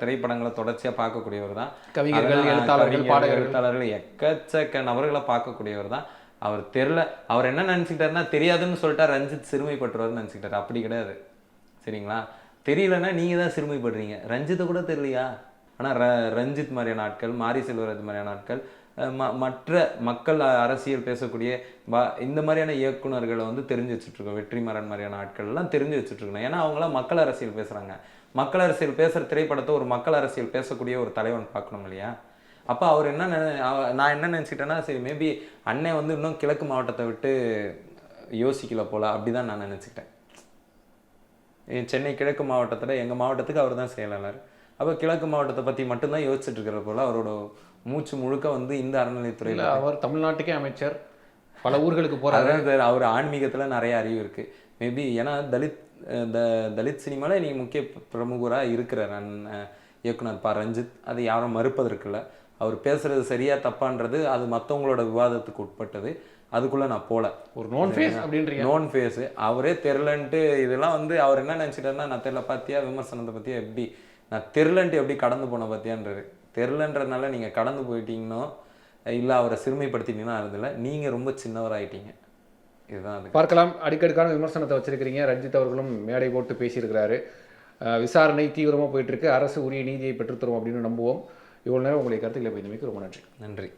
திரைப்படங்களை தொடர்ச்சியா பார்க்கக்கூடியவர் தான். கவிஞர்கள், எழுத்தாளர்கள், பாடகர்கள், எழுத்தாளர்கள் எக்கச்சக்க நபர்களை பார்க்கக்கூடியவர் தான். அவர் தெரியல, அவர் என்ன நினைச்சுக்கிட்டாருன்னா தெரியாதுன்னு சொல்லிட்டா ரஞ்சித் சிறுமைப்பட்டுருவாருன்னு நினைச்சுக்கிட்டாரு. அப்படி கிடையாது, சரிங்களா? தெரியலன்னா நீங்க தான் சிறுமைப்படுறீங்க. ரஞ்சித்தை கூட தெரியலையா? ஆனா ரஞ்சித் மாதிரியான ஆட்கள், மாரி செல்வராஜ் மாதிரியான ஆட்கள், மற்ற மக்கள் அரசியல் பேசக்கூடிய இந்த மாதிரியான இயக்குனர்களை வந்து தெரிஞ்சு வச்சுட்ருக்கோம். வெற்றிமாறன் மாதிரியான ஆட்கள்லாம் தெரிஞ்சு வச்சுட்ருக்கணும். ஏன்னா அவங்களாம் மக்கள் அரசியல் பேசுகிறாங்க. மக்கள் அரசியல் பேசுகிற திரைப்படத்தை ஒரு மக்கள் அரசியல் பேசக்கூடிய ஒரு தலைவன் பார்க்கணும் இல்லையா? அப்போ அவர் என்ன நான் என்ன நினச்சிக்கிட்டேன்னா, சரி மேபி அண்ணன் வந்து இன்னும் கிழக்கு மாவட்டத்தை விட்டு யோசிக்கல போல, அப்படி தான் நான் நினச்சிக்கிட்டேன். சென்னை கிழக்கு மாவட்டத்தில் எங்கள் மாவட்டத்துக்கு அவர் தான் செயலாளர். அப்போ கிழக்கு மாவட்டத்தை பற்றி மட்டும்தான் யோசிச்சுட்டு இருக்கிற போல அவரோட மூச்சு முழுக்க வந்து இந்த அறநிலைத்துறையில். அவர் தமிழ்நாட்டுக்கே அமைச்சர், பல ஊர்களுக்கு போகிறாரு. அவர் ஆன்மீகத்தில் நிறைய அறிவு இருக்குது மேபி. ஏன்னா தலித் சினிமாவில் நீங்கள் முக்கிய பிரமுகராக இருக்கிறார் இயக்குனர் ரஞ்சித். அது யாரும் மறுப்பதற்கில்லை. அவர் பேசுறது சரியா தப்பான்றது அது மற்றவங்களோட விவாதத்துக்கு உட்பட்டது. அதுக்குள்ளே நான் போகல. ஒரு நோன் ஃபேஸ் அப்படின்றீங்க. நோன் ஃபேஸு அவரே தெரிலன்ட்டு இதெல்லாம் வந்து அவர் என்ன நினச்சிட்டாருன்னா, நான் தெரில பார்த்தியா விமர்சனத்தை பற்றியா, எப்படி நான் தெரிலன்ட்டு எப்படி கடந்து போன பார்த்தியான்றது. தெரிலன்றதுனால நீங்கள் கடந்து போயிட்டீங்கன்னோ இல்லை அவரை சிறுமைப்படுத்திட்டீங்கன்னா இருந்தில்ல, நீங்கள் ரொம்ப சின்னவராயிட்டீங்க. இதுதான் அது. பார்க்கலாம். அடிக்கடிக்கான விமர்சனத்தை வச்சிருக்கிறீங்க. ரஞ்சித் அவர்களும் மேடை போட்டு பேசியிருக்கிறாரு. விசாரணை தீவிரமாக போயிட்டுருக்கு. அரசு உரிய நீதியை பெற்றுத்தரும் அப்படின்னு நம்புவோம். இவ்வளோ நேரம் உங்களுடைய கருத்துக்களை பயந்தமைக்கு ரொம்ப நன்றி. நன்றி.